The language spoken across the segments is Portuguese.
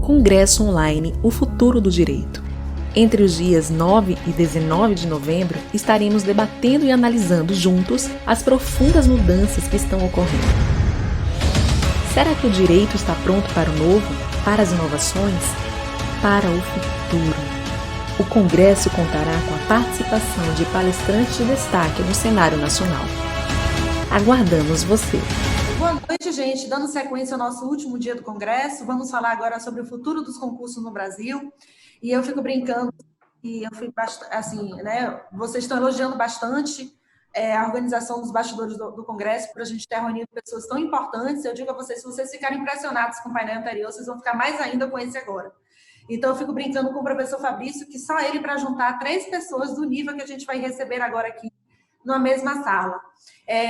Congresso Online O Futuro do Direito. Entre os dias 9 e 19 de novembro, estaremos debatendo e analisando juntos as profundas mudanças que estão ocorrendo. Será que o direito está pronto para o novo, para as inovações, para o futuro? O Congresso contará com a participação de palestrantes de destaque no cenário nacional. Aguardamos você! Boa noite, gente. Dando sequência ao nosso último dia do Congresso, vamos falar agora sobre o futuro dos concursos no Brasil. E eu fico brincando, e eu fico assim, né? Vocês estão elogiando bastante a organização dos bastidores do Congresso, para a gente ter reunido pessoas tão importantes. Eu digo a vocês, se vocês ficarem impressionados com o painel anterior, vocês vão ficar mais ainda com esse agora. Então, eu fico brincando com o professor Fabrício, que só ele para juntar 3 pessoas do nível que a gente vai receber agora aqui, numa mesma sala.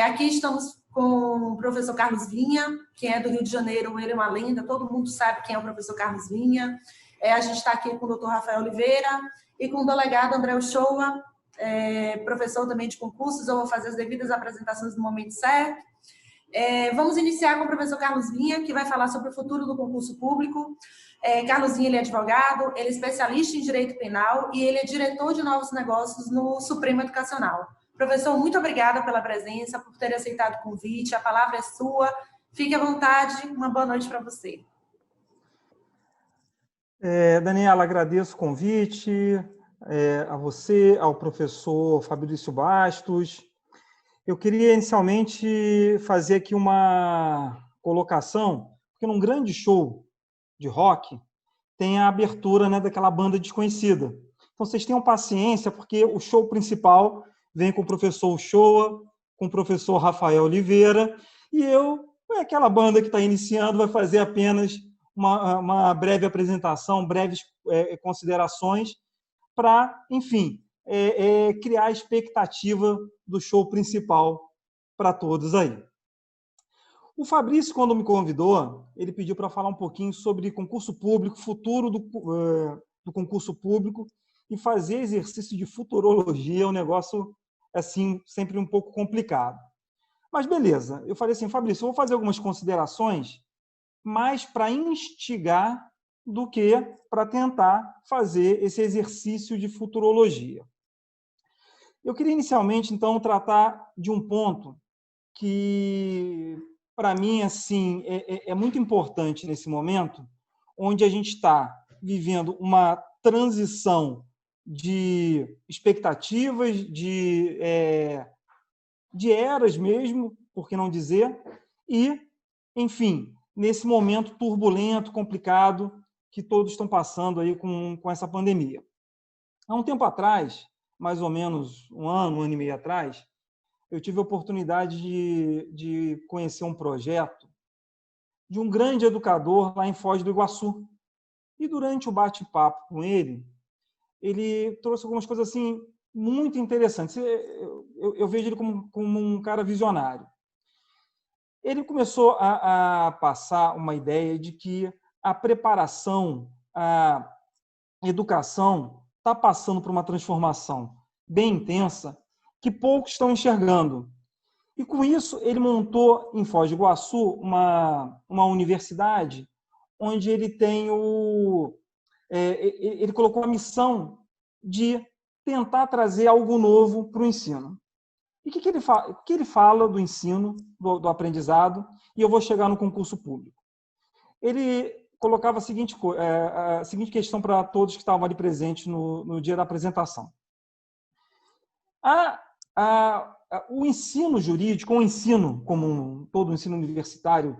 Aqui estamos com o professor Carlos Vinha, que é do Rio de Janeiro, ele é uma lenda, todo mundo sabe quem é o professor Carlos Vinha. A gente está aqui com o doutor Rafael Oliveira e com o delegado André Uchoa, professor também de concursos. Eu vou fazer as devidas apresentações no momento certo. Vamos iniciar com o professor Carlos Vinha, que vai falar sobre o futuro do concurso público. Carlos Vinha, ele é advogado, ele é especialista em direito penal e ele é diretor de novos negócios no Supremo Educacional. Professor, muito obrigada pela presença, por ter aceitado o convite. A palavra é sua. Fique à vontade. Uma boa noite para você. Daniela, agradeço o convite a você, ao professor Fabrício Bastos. Eu queria inicialmente fazer aqui uma colocação, porque num grande show de rock tem a abertura, né, daquela banda desconhecida. Então, vocês tenham paciência, porque o show principal vem com o professor Uchoa, com o professor Rafael Oliveira, e aquela banda que está iniciando, vai fazer apenas uma breve apresentação, breves considerações, para, enfim, criar a expectativa do show principal para todos aí. O Fabrício, quando me convidou, ele pediu para falar um pouquinho sobre concurso público, futuro do concurso público, e fazer exercício de futurologia é um negócio, assim, sempre um pouco complicado. Mas, beleza. Eu falei assim, Fabrício, eu vou fazer algumas considerações mais para instigar do que para tentar fazer esse exercício de futurologia. Eu queria, inicialmente, então, tratar de um ponto que, para mim, assim, é muito importante nesse momento, onde a gente está vivendo uma transição de expectativas, de eras mesmo, por que não dizer, e, enfim, nesse momento turbulento, complicado, que todos estão passando aí com essa pandemia. Há um tempo atrás, mais ou menos um ano e meio atrás, eu tive a oportunidade de conhecer um projeto de um grande educador lá em Foz do Iguaçu. E durante o bate-papo com ele trouxe algumas coisas assim muito interessantes. Eu vejo ele como um cara visionário. Ele começou a passar uma ideia de que a preparação, a educação está passando por uma transformação bem intensa que poucos estão enxergando. E, com isso, ele montou em Foz do Iguaçu uma universidade onde ele tem ele colocou a missão de tentar trazer algo novo para o ensino. E o que ele fala do ensino, do aprendizado, e eu vou chegar no concurso público. Ele colocava a seguinte questão para todos que estavam ali presentes no dia da apresentação. O ensino jurídico, o ensino comum, todo o ensino universitário,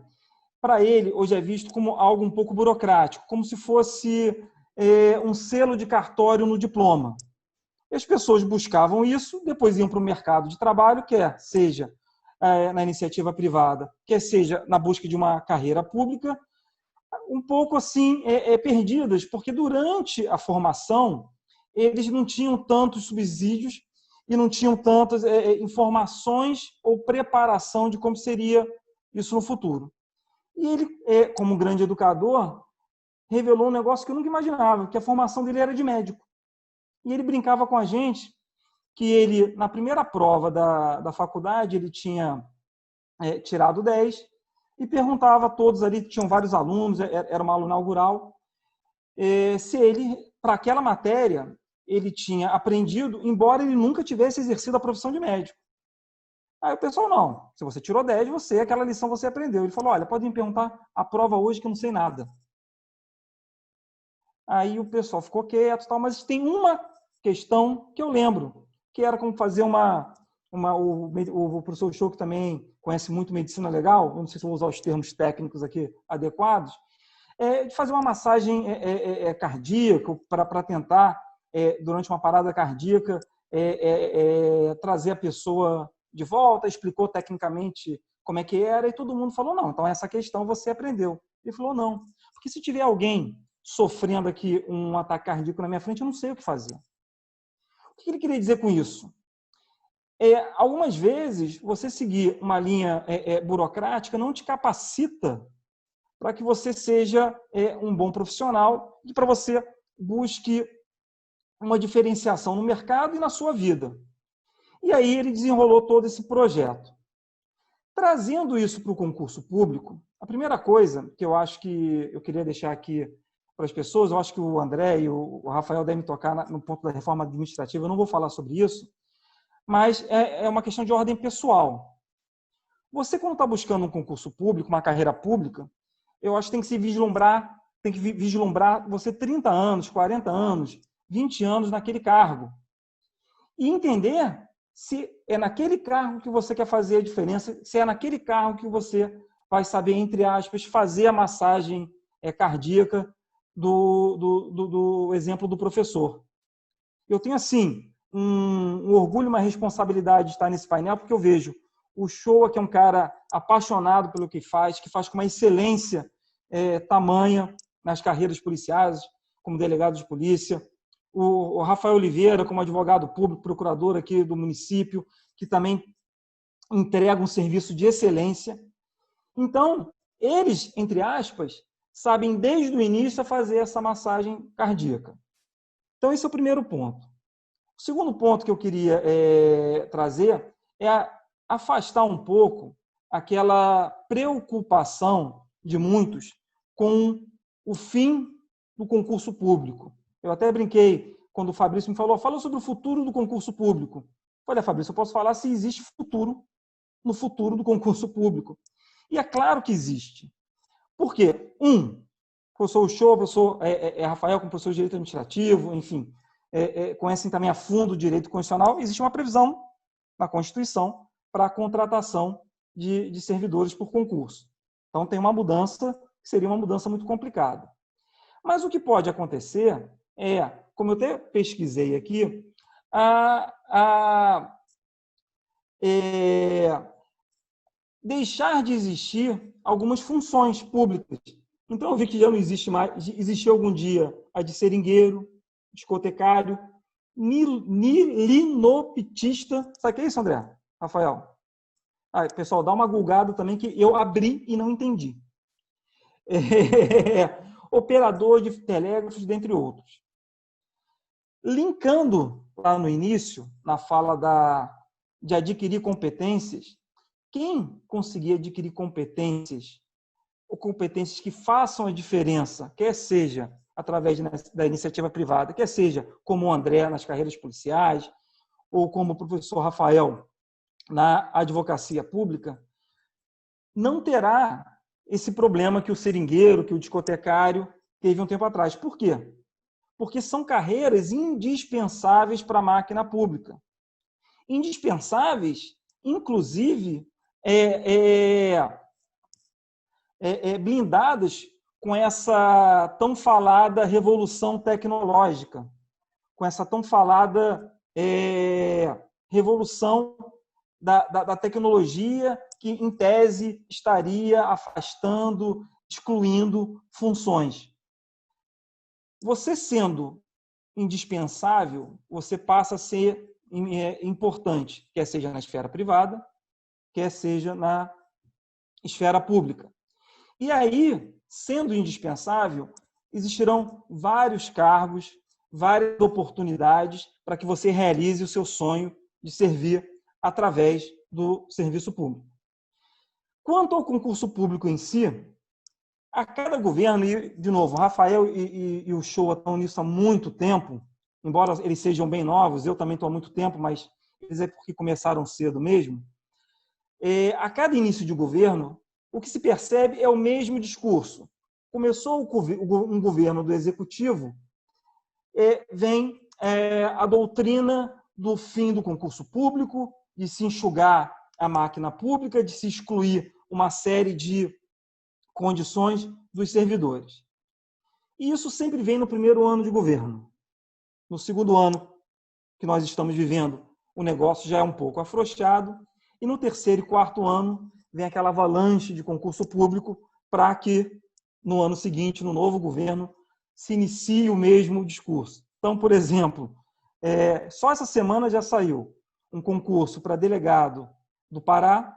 para ele, hoje é visto como algo um pouco burocrático, como se fosse um selo de cartório no diploma. E as pessoas buscavam isso, depois iam para o mercado de trabalho, quer seja na iniciativa privada, quer seja na busca de uma carreira pública, um pouco assim perdidas, porque durante a formação eles não tinham tantos subsídios e não tinham tantas informações ou preparação de como seria isso no futuro. E ele, como um grande educador, revelou um negócio que eu nunca imaginava, que a formação dele era de médico. E ele brincava com a gente que ele, na primeira prova da faculdade, ele tinha tirado 10 e perguntava a todos ali, tinham vários alunos, era uma aula inaugural, se ele, para aquela matéria, ele tinha aprendido, embora ele nunca tivesse exercido a profissão de médico. Aí o pessoal, não, se você tirou 10, aquela lição você aprendeu. Ele falou, olha, pode me perguntar a prova hoje que eu não sei nada. Aí o pessoal ficou quieto, tal, mas tem uma questão que eu lembro, que era como fazer o professor Show, que também conhece muito medicina legal, não sei se vou usar os termos técnicos aqui adequados, de fazer uma massagem cardíaca para tentar, durante uma parada cardíaca, trazer a pessoa de volta, explicou tecnicamente como é que era, e todo mundo falou, não, então essa questão você aprendeu. Ele falou, não, porque se tiver alguém sofrendo aqui um ataque cardíaco na minha frente, eu não sei o que fazer. O que ele queria dizer com isso? Algumas vezes, você seguir uma linha burocrática não te capacita para que você seja um bom profissional e para você busque uma diferenciação no mercado e na sua vida. E aí ele desenrolou todo esse projeto. Trazendo isso para o concurso público, a primeira coisa que eu acho que eu queria deixar aqui para as pessoas, eu acho que o André e o Rafael devem tocar no ponto da reforma administrativa, eu não vou falar sobre isso, mas é uma questão de ordem pessoal. Você, quando está buscando um concurso público, uma carreira pública, eu acho que tem que vislumbrar você 30 anos, 40 anos, 20 anos naquele cargo. E entender se é naquele cargo que você quer fazer a diferença, se é naquele cargo que você vai saber, entre aspas, fazer a massagem cardíaca do exemplo do professor. Eu tenho, assim, um orgulho, uma responsabilidade de estar nesse painel, porque eu vejo o Shoa, que é um cara apaixonado pelo que faz com uma excelência tamanha nas carreiras policiais, como delegado de polícia. O Rafael Oliveira, como advogado público, procurador aqui do município, que também entrega um serviço de excelência. Então, eles, entre aspas, sabem desde o início a fazer essa massagem cardíaca. Então, esse é o primeiro ponto. O segundo ponto que eu queria trazer é afastar um pouco aquela preocupação de muitos com o fim do concurso público. Eu até brinquei quando o Fabrício me falou sobre o futuro do concurso público. Eu falei, Fabrício, eu posso falar se existe futuro no futuro do concurso público. E é claro que existe. Por quê? Professor Shoa, professor Rafael, como professor de Direito Administrativo, enfim, conhecem também a fundo o direito constitucional, existe uma previsão na Constituição para a contratação de servidores por concurso. Então, tem uma mudança, que seria uma mudança muito complicada. Mas o que pode acontecer como eu até pesquisei aqui, deixar de existir algumas funções públicas. Então, eu vi que já não existe mais, existiu algum dia a de seringueiro, discotecário, linoptista. Sabe o que é isso, André? Rafael? Pessoal, dá uma gulgada também que eu abri e não entendi. Operador de telégrafos, dentre outros. Linkando lá no início, na fala de adquirir competências, quem conseguir adquirir competências, ou competências que façam a diferença, quer seja através da iniciativa privada, quer seja como o André nas carreiras policiais, ou como o professor Rafael na advocacia pública, não terá esse problema que o seringueiro, que o discotecário teve um tempo atrás. Por quê? Porque são carreiras indispensáveis para a máquina pública. Indispensáveis, inclusive, blindadas com essa tão falada revolução tecnológica, com essa tão falada revolução da tecnologia que, em tese, estaria afastando, excluindo funções. Você sendo indispensável, você passa a ser importante, quer seja na esfera privada, quer seja na esfera pública. E aí, sendo indispensável, existirão vários cargos, várias oportunidades para que você realize o seu sonho de servir através do serviço público. Quanto ao concurso público em si, a cada governo, e, de novo, o Rafael e o Shoa estão nisso há muito tempo, embora eles sejam bem novos, eu também estou há muito tempo, mas eles é porque começaram cedo mesmo. A cada início de governo, o que se percebe é o mesmo discurso. Começou um governo do Executivo, vem a doutrina do fim do concurso público, de se enxugar a máquina pública, de se excluir uma série de condições dos servidores. E isso sempre vem no primeiro ano de governo. No segundo ano que nós estamos vivendo, o negócio já é um pouco afrouxado, e no terceiro e quarto ano vem aquela avalanche de concurso público para que, no ano seguinte, no novo governo, se inicie o mesmo discurso. Então, por exemplo, só essa semana já saiu um concurso para delegado do Pará,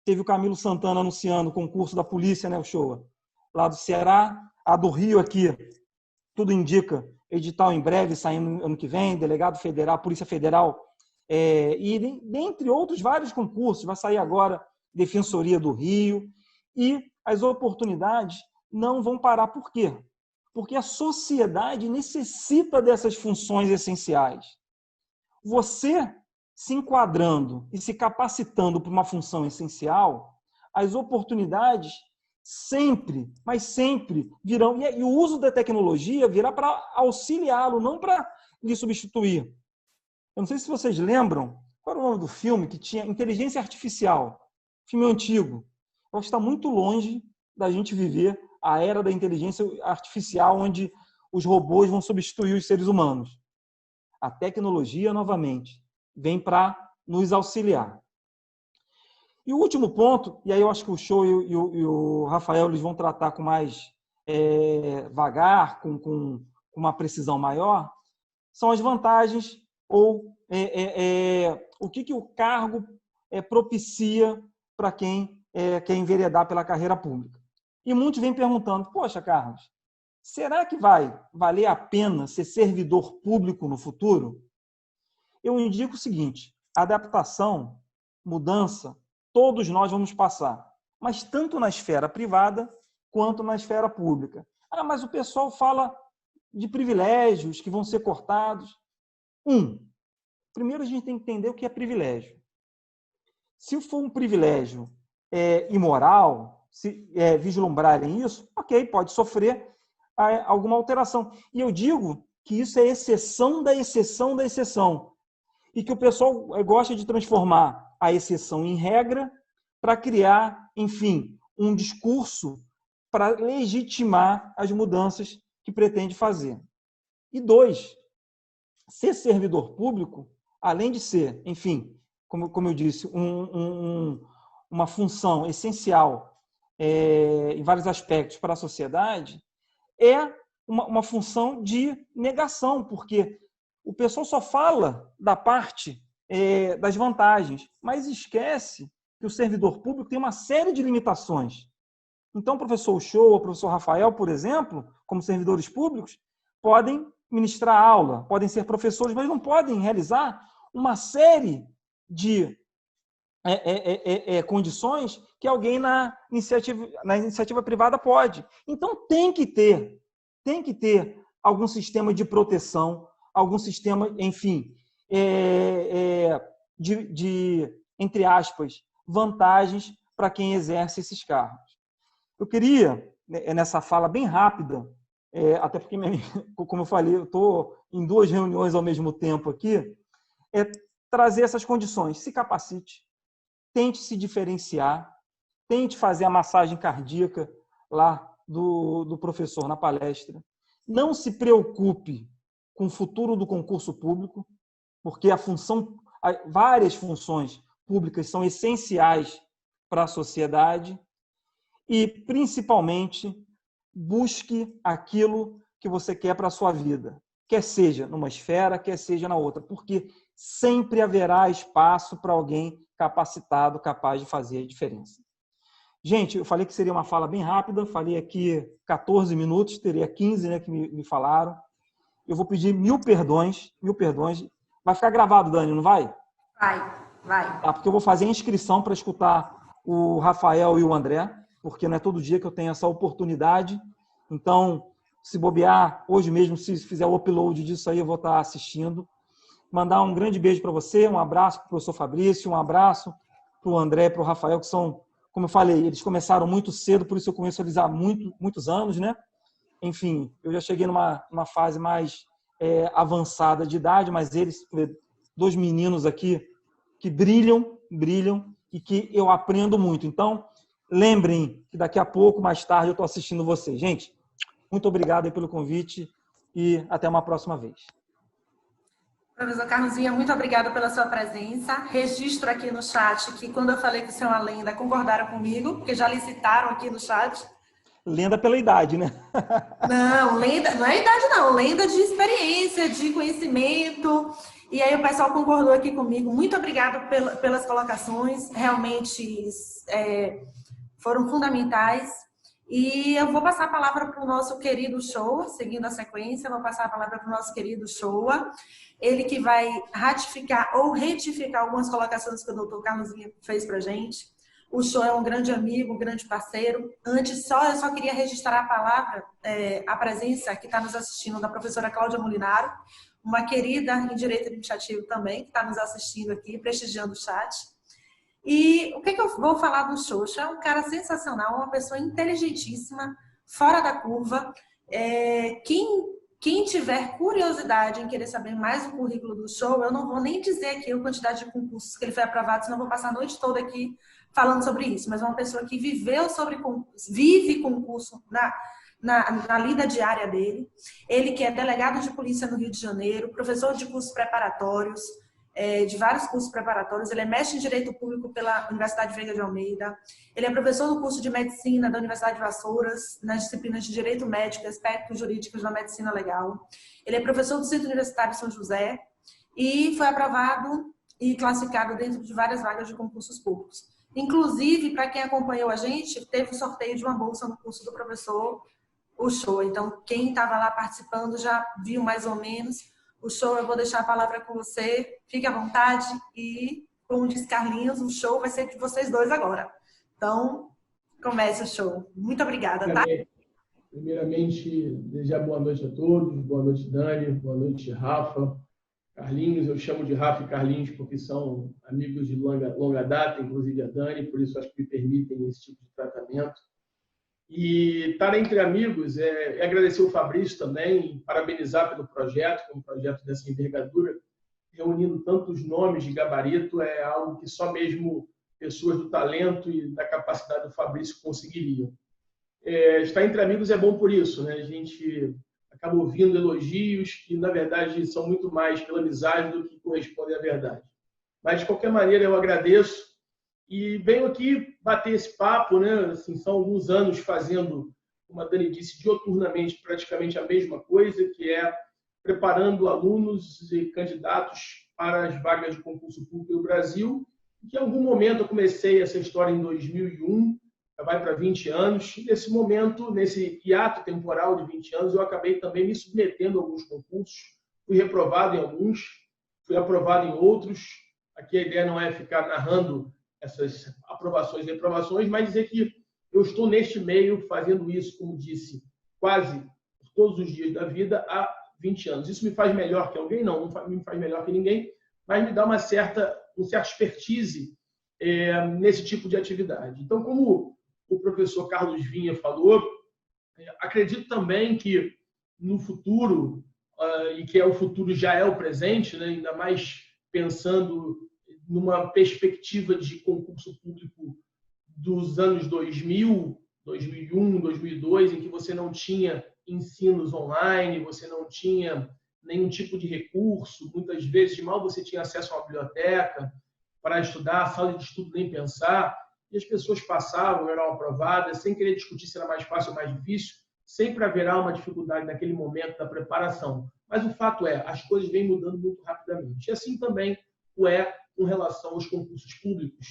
teve o Camilo Santana anunciando o concurso da polícia, né, o Shoa, lá do Ceará, a do Rio aqui, tudo indica, edital em breve, saindo ano que vem, delegado federal, Polícia Federal, e dentre outros vários concursos, vai sair agora Defensoria do Rio, e as oportunidades não vão parar. Por quê? Porque a sociedade necessita dessas funções essenciais. Você se enquadrando e se capacitando para uma função essencial, as oportunidades sempre, mas sempre virão. E o uso da tecnologia virá para auxiliá-lo, não para lhe substituir. Eu não sei se vocês lembram, qual era o nome do filme que tinha inteligência artificial? Filme antigo. Eu acho que está muito longe da gente viver a era da inteligência artificial, onde os robôs vão substituir os seres humanos. A tecnologia, novamente, vem para nos auxiliar. E o último ponto, e aí eu acho que o Shoa e o Rafael eles vão tratar com mais vagar, com uma precisão maior, são as vantagens ou o que o cargo propicia para quem quer enveredar pela carreira pública. E muitos vêm perguntando, poxa, Carlos, será que vai valer a pena ser servidor público no futuro? Eu indico o seguinte, adaptação, mudança, todos nós vamos passar, mas tanto na esfera privada quanto na esfera pública. Mas o pessoal fala de privilégios que vão ser cortados. Primeiro a gente tem que entender o que é privilégio. Se for um privilégio imoral, se vislumbrarem isso, ok, pode sofrer alguma alteração. E eu digo que isso é exceção da exceção da exceção. E que o pessoal gosta de transformar a exceção em regra para criar, enfim, um discurso para legitimar as mudanças que pretende fazer. E 2, ser servidor público, além de ser, enfim, como eu disse, uma função essencial em vários aspectos para a sociedade, é uma função de negação, porque o pessoal só fala da parte das vantagens, mas esquece que o servidor público tem uma série de limitações. Então, o professor Shoa, o professor Rafael, por exemplo, como servidores públicos, podem ministrar aula, podem ser professores, mas não podem realizar uma série de condições que alguém na iniciativa privada pode. Então, tem que ter algum sistema de proteção, algum sistema, enfim, entre aspas, vantagens para quem exerce esses cargos. Eu queria, nessa fala bem rápida, até porque, como eu falei, eu estou em 2 reuniões ao mesmo tempo aqui, trazer essas condições. Se capacite, tente se diferenciar, tente fazer a massagem cardíaca lá do professor na palestra. Não se preocupe com o futuro do concurso público, porque várias funções públicas são essenciais para a sociedade e, principalmente, busque aquilo que você quer para a sua vida, quer seja numa esfera, quer seja na outra, porque sempre haverá espaço para alguém capacitado, capaz de fazer a diferença. Gente, eu falei que seria uma fala bem rápida, falei aqui 14 minutos, teria 15, né, que me falaram. Eu vou pedir 1000 perdões. Vai ficar gravado, Dani, não vai? Vai. Tá, porque eu vou fazer a inscrição para escutar o Rafael e o André. porque não é todo dia que eu tenho essa oportunidade. Então, se bobear, hoje mesmo, se fizer o upload disso aí, eu vou estar assistindo. Mandar um grande beijo para você, um abraço para o professor Fabrício, um abraço para o André, para o Rafael, que são, como eu falei, eles começaram muito cedo, por isso eu conheço eles há muitos anos, né? Enfim, eu já cheguei numa fase mais avançada de idade, mas eles, dois meninos aqui que brilham e que eu aprendo muito. Então, lembrem que daqui a pouco, mais tarde, eu estou assistindo vocês. Gente, muito obrigado aí pelo convite e até uma próxima vez. Professor Carlos Vinha, muito obrigada pela sua presença. Registro aqui no chat que quando eu falei que você é uma lenda, concordaram comigo, porque já lhe citaram aqui no chat. Lenda pela idade, né? Não, lenda, não é idade não, lenda de experiência, de conhecimento. E aí o pessoal concordou aqui comigo. Muito obrigada pelas colocações, realmente foram fundamentais. E eu vou passar a palavra para o nosso querido Shoa, seguindo a sequência, vou passar a palavra para o nosso querido Shoa, ele que vai ratificar ou retificar algumas colocações que o doutor Carlos Vinha fez para a gente. O Shoa é um grande amigo, um grande parceiro. Antes, eu só queria registrar a palavra, a presença que está nos assistindo da professora Cláudia Molinaro, uma querida em Direito Administrativo também, que está nos assistindo aqui, prestigiando o chat. E o que eu vou falar do Xoxa? É um cara sensacional, uma pessoa inteligentíssima, fora da curva. Quem tiver curiosidade em querer saber mais do currículo do Show, eu não vou nem dizer aqui a quantidade de concursos que ele foi aprovado, senão eu vou passar a noite toda aqui falando sobre isso. Mas é uma pessoa que vive concurso na lida diária dele. Ele que é delegado de polícia no Rio de Janeiro, professor de cursos preparatórios, de vários cursos preparatórios. Ele é mestre em Direito Público pela Universidade Veiga de Almeida. Ele é professor do curso de Medicina da Universidade de Vassouras, nas disciplinas de Direito Médico e Aspectos Jurídicos da Medicina Legal. Ele é professor do Centro Universitário São José e foi aprovado e classificado dentro de várias vagas de concursos públicos. Inclusive, para quem acompanhou a gente, teve o sorteio de uma bolsa no curso do professor o Show. Então, quem estava lá participando já viu mais ou menos. O Show, eu vou deixar a palavra com você. Fique à vontade e, como diz Carlinhos, o show vai ser de vocês dois agora. Então, comece o show. Muito obrigada, tá? Primeiramente, desejar boa noite a todos. Boa noite, Dani. Boa noite, Rafa. Carlinhos, eu chamo de Rafa e Carlinhos porque são amigos de longa data, inclusive a Dani, por isso acho que me permitem esse tipo de tratamento. E estar entre amigos é agradecer o Fabrício também, parabenizar pelo projeto, que é um projeto dessa envergadura, reunindo tantos nomes de gabarito, é algo que só mesmo pessoas do talento e da capacidade do Fabrício conseguiriam. Estar entre amigos é bom por isso, né? A gente acaba ouvindo elogios que, na verdade, são muito mais pela amizade do que correspondem à verdade. Mas, de qualquer maneira, eu agradeço. E venho aqui bater esse papo, né? Assim, são alguns anos fazendo, como a Dani disse, dioturnamente praticamente a mesma coisa, que é preparando alunos e candidatos para as vagas de concurso público no Brasil. E que em algum momento eu comecei essa história em 2001, já vai para 20 anos. E nesse momento, nesse hiato temporal de 20 anos, eu acabei também me submetendo a alguns concursos. Fui reprovado em alguns, fui aprovado em outros. Aqui a ideia não é ficar narrando essas aprovações e reprovações, mas dizer que eu estou neste meio fazendo isso, como disse, quase todos os dias da vida há 20 anos. Isso me faz melhor que alguém? Não me faz melhor que ninguém, mas me dá uma certa expertise nesse tipo de atividade. Então, como o professor Carlos Vinha falou, acredito também que no futuro, e que o futuro já é o presente, né, ainda mais pensando numa perspectiva de concurso público dos anos 2000, 2001, 2002, em que você não tinha ensinos online, você não tinha nenhum tipo de recurso, muitas vezes mal você tinha acesso a uma biblioteca para estudar, a sala de estudo nem pensar, e as pessoas passavam, eram aprovadas, sem querer discutir se era mais fácil ou mais difícil, sempre haverá uma dificuldade naquele momento da preparação. Mas o fato é, as coisas vêm mudando muito rapidamente. E assim também o é com relação aos concursos públicos.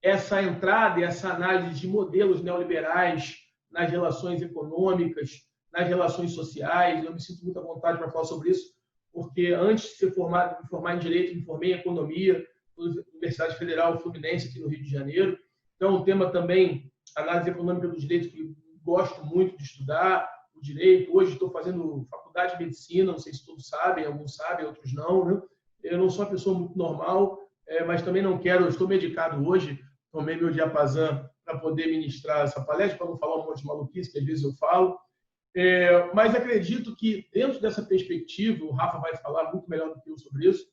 Essa entrada e essa análise de modelos neoliberais nas relações econômicas, nas relações sociais, eu me sinto muito à vontade para falar sobre isso, porque antes de me formar em Direito, me formei em Economia na Universidade Federal Fluminense, aqui no Rio de Janeiro. Então, é um tema também análise econômica do direito, que gosto muito de estudar, o direito. Hoje estou fazendo faculdade de medicina, não sei se todos sabem, alguns sabem, outros não, né? Eu não sou uma pessoa muito normal, mas também não quero, estou medicado hoje, tomei meu diapasam para poder ministrar essa palestra, para não falar um monte de maluquice, que às vezes eu falo. Mas acredito que, dentro dessa perspectiva, o Rafa vai falar muito melhor do que eu sobre isso,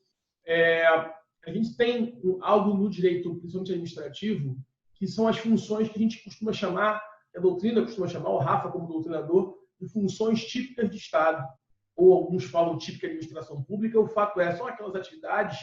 a gente tem algo no direito, principalmente administrativo, que são as funções que a gente costuma chamar, a doutrina costuma chamar, o Rafa como doutrinador, de funções típicas de Estado, ou alguns falam típica administração pública. O fato são aquelas atividades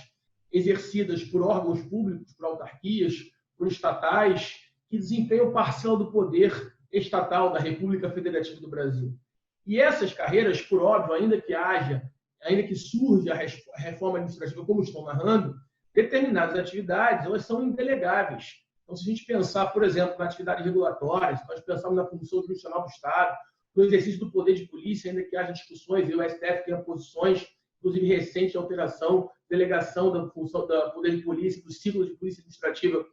exercidas por órgãos públicos, por autarquias, por estatais, que desempenham parcela do poder estatal da República Federativa do Brasil. E essas carreiras, por óbvio, ainda que surja a reforma administrativa como estão narrando, determinadas atividades, elas são indelegáveis. Então, se a gente pensar, por exemplo, na atividade regulatória, se nós pensarmos na função jurisdicional do Estado, no exercício do poder de polícia, ainda que haja discussões, e o STF tenha posições, inclusive recente, de alteração, delegação da função do poder de polícia, do ciclo de polícia administrativa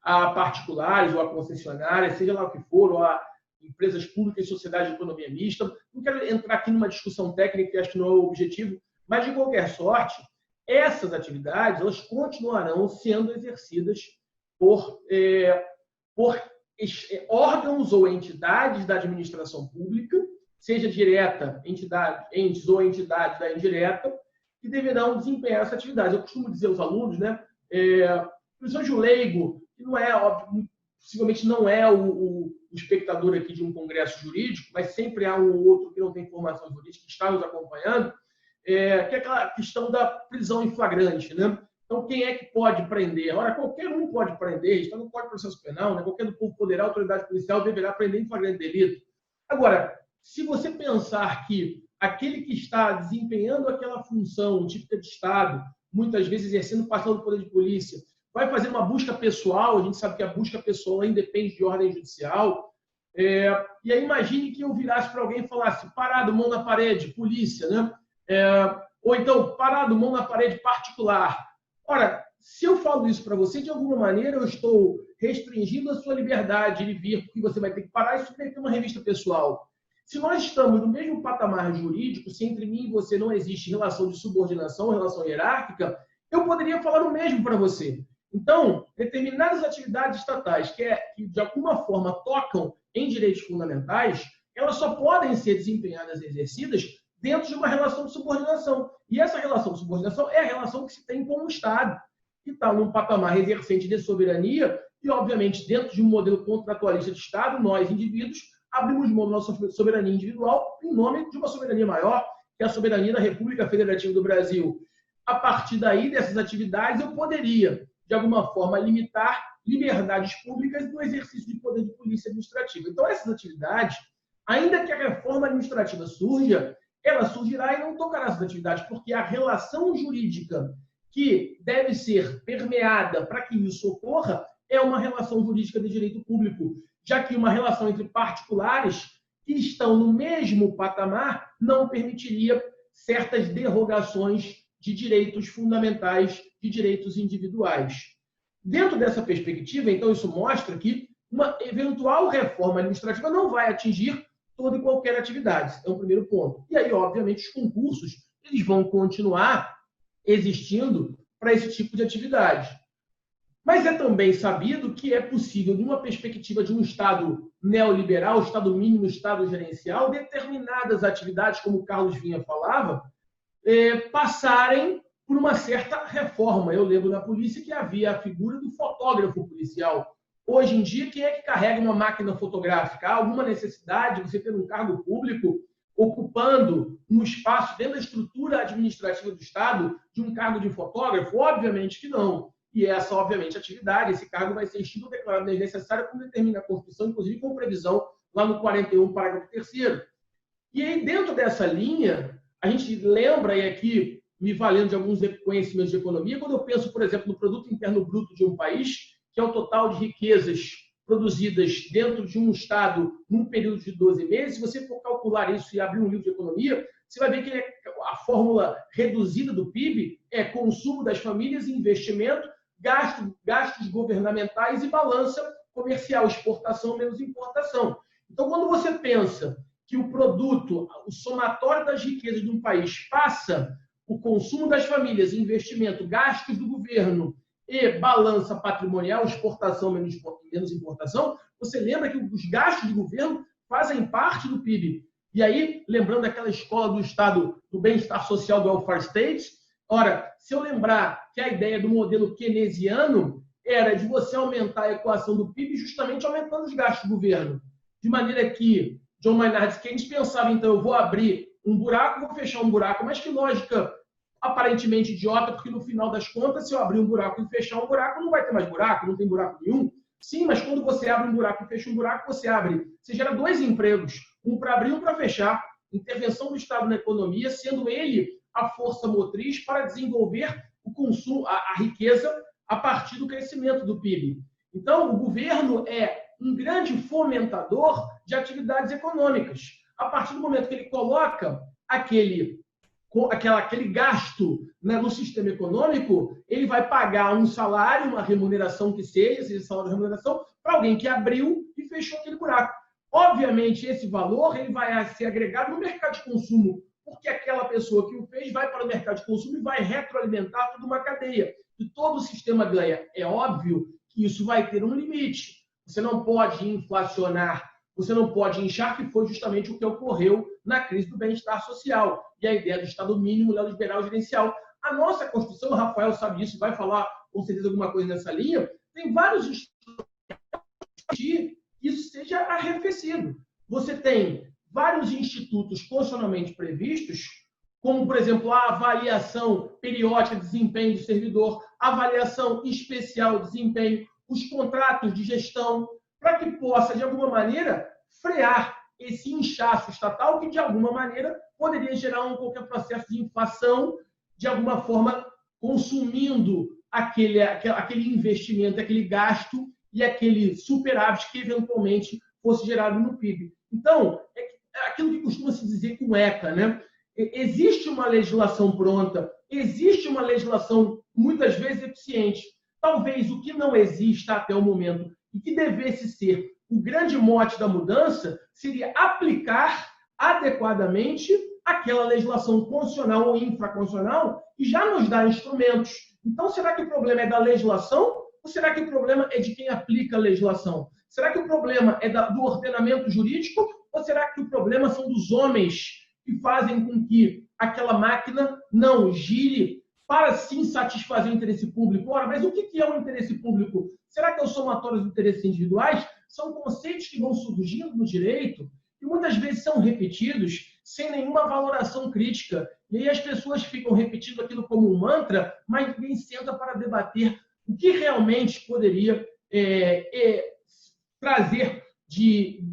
a particulares ou a concessionárias, seja lá o que for, ou a empresas públicas e sociedades de economia mista. Não quero entrar aqui numa discussão técnica, que acho que não é o objetivo, mas, de qualquer sorte, essas atividades elas continuarão sendo exercidas por órgãos ou entidades da administração pública, seja direta, entes ou entidades da indireta, que deverão desempenhar essa atividade. Eu costumo dizer aos alunos, né, principalmente o leigo, que não é, óbvio, possivelmente não é o espectador aqui de um congresso jurídico, mas sempre há um ou outro que não tem formação jurídica, que está nos acompanhando, que é aquela questão da prisão em flagrante, né? Então, quem é que pode prender? Ora, qualquer um pode prender, está no Código de Processo Penal, né? Qualquer povo poderá, a autoridade policial deverá prender em flagrante delito. Agora, se você pensar que aquele que está desempenhando aquela função típica de Estado, muitas vezes exercendo parcela do poder de polícia, vai fazer uma busca pessoal, a gente sabe que a busca pessoal independe de ordem judicial, e aí imagine que eu virasse para alguém e falasse, parado, mão na parede, polícia, né? Ou então, parado, mão na parede, particular. Ora, se eu falo isso para você, de alguma maneira eu estou restringindo a sua liberdade de vir, porque você vai ter que parar e submeter uma revista pessoal. Se nós estamos no mesmo patamar jurídico, se entre mim e você não existe relação de subordinação, relação hierárquica, eu poderia falar o mesmo para você. Então, determinadas atividades estatais que de alguma forma tocam em direitos fundamentais, elas só podem ser desempenhadas e exercidas dentro de uma relação de subordinação. E essa relação de subordinação é a relação que se tem com o Estado, que está num patamar exercente de soberania e, obviamente, dentro de um modelo contratualista de Estado, nós, indivíduos, abrimos mão da nossa soberania individual em nome de uma soberania maior, que é a soberania da República Federativa do Brasil. A partir daí, dessas atividades, eu poderia, de alguma forma, limitar liberdades públicas no exercício de poder de polícia administrativa. Então, essas atividades, ainda que a reforma administrativa surja, ela surgirá e não tocará essas atividades, porque a relação jurídica que deve ser permeada para que isso ocorra é uma relação jurídica de direito público, já que uma relação entre particulares que estão no mesmo patamar não permitiria certas derrogações de direitos fundamentais, de direitos individuais. Dentro dessa perspectiva, então, isso mostra que uma eventual reforma administrativa não vai atingir toda e qualquer atividade. É um primeiro ponto. E aí, obviamente, os concursos eles vão continuar existindo para esse tipo de atividade. Mas é também sabido que é possível, de uma perspectiva de um Estado neoliberal, Estado mínimo, Estado gerencial, determinadas atividades, como o Carlos Vinha falava, passarem por uma certa reforma. Eu lembro na polícia que havia a figura do fotógrafo policial. Hoje em dia, quem é que carrega uma máquina fotográfica? Há alguma necessidade de você ter um cargo público ocupando um espaço dentro da estrutura administrativa do Estado de um cargo de fotógrafo? Obviamente que não. E essa, obviamente, atividade, esse cargo vai ser extinto ou declarado desnecessário, como determina a Constituição, inclusive com previsão lá no 41, parágrafo 3º. E aí, dentro dessa linha, a gente lembra, e aqui me valendo de alguns conhecimentos de economia, quando eu penso, por exemplo, no produto interno bruto de um país, que é o total de riquezas produzidas dentro de um Estado num período de 12 meses, se você for calcular isso e abrir um livro de economia, você vai ver que a fórmula reduzida do PIB é consumo das famílias, investimento, gastos governamentais e balança comercial, exportação menos importação. Então, quando você pensa que o produto, o somatório das riquezas de um país passa o consumo das famílias, investimento, gastos do governo e balança patrimonial, exportação menos importação, você lembra que os gastos do governo fazem parte do PIB. E aí, lembrando aquela escola do Estado do bem-estar social do welfare state, ora, se eu lembrar que a ideia do modelo keynesiano era de você aumentar a equação do PIB justamente aumentando os gastos do governo. De maneira que John Maynard Keynes pensava, então, eu vou abrir um buraco, vou fechar um buraco, mas que lógica aparentemente idiota, porque no final das contas, se eu abrir um buraco e fechar um buraco, não vai ter mais buraco, não tem buraco nenhum. Sim, mas quando você abre um buraco e fecha um buraco, você gera 2 empregos, um para abrir e um para fechar. Intervenção do Estado na economia, sendo ele a força motriz para desenvolver o consumo, a riqueza, a partir do crescimento do PIB. Então, o governo é um grande fomentador de atividades econômicas. A partir do momento que ele coloca aquele gasto, né, no sistema econômico, ele vai pagar um salário, uma remuneração que seja salário de remuneração, para alguém que abriu e fechou aquele buraco. Obviamente, esse valor ele vai ser agregado no mercado de consumo, porque aquela pessoa que o fez vai para o mercado de consumo e vai retroalimentar toda uma cadeia. E todo o sistema ganha. É óbvio que isso vai ter um limite. Você não pode inflacionar, você não pode inchar, que foi justamente o que ocorreu na crise do bem-estar social. E a ideia do Estado mínimo, neoliberal gerencial. A nossa Constituição, o Rafael sabe disso, vai falar com certeza alguma coisa nessa linha, tem vários instrumentos que isso seja arrefecido. Você tem vários institutos constitucionalmente previstos, como, por exemplo, a avaliação periódica de desempenho do servidor, avaliação especial de desempenho, os contratos de gestão, para que possa, de alguma maneira, frear esse inchaço estatal que, de alguma maneira, poderia gerar qualquer processo de inflação, de alguma forma, consumindo aquele investimento, aquele gasto e aquele superávit que, eventualmente, fosse gerado no PIB. Então, é aquilo que costuma se dizer com ECA, né? Existe uma legislação pronta, existe uma legislação, muitas vezes, eficiente. Talvez o que não exista até o momento e que devesse ser o grande mote da mudança seria aplicar adequadamente aquela legislação constitucional ou infraconstitucional que já nos dá instrumentos. Então, será que o problema é da legislação ou será que o problema é de quem aplica a legislação? Será que o problema é do ordenamento jurídico ou será que o problema são dos homens que fazem com que aquela máquina não gire para, sim, satisfazer o interesse público? Ora, mas o que é o interesse público? Será que é o somatório dos interesses individuais? São conceitos que vão surgindo no direito e muitas vezes são repetidos sem nenhuma valoração crítica. E aí as pessoas ficam repetindo aquilo como um mantra, mas ninguém senta para debater o que realmente poderia trazer de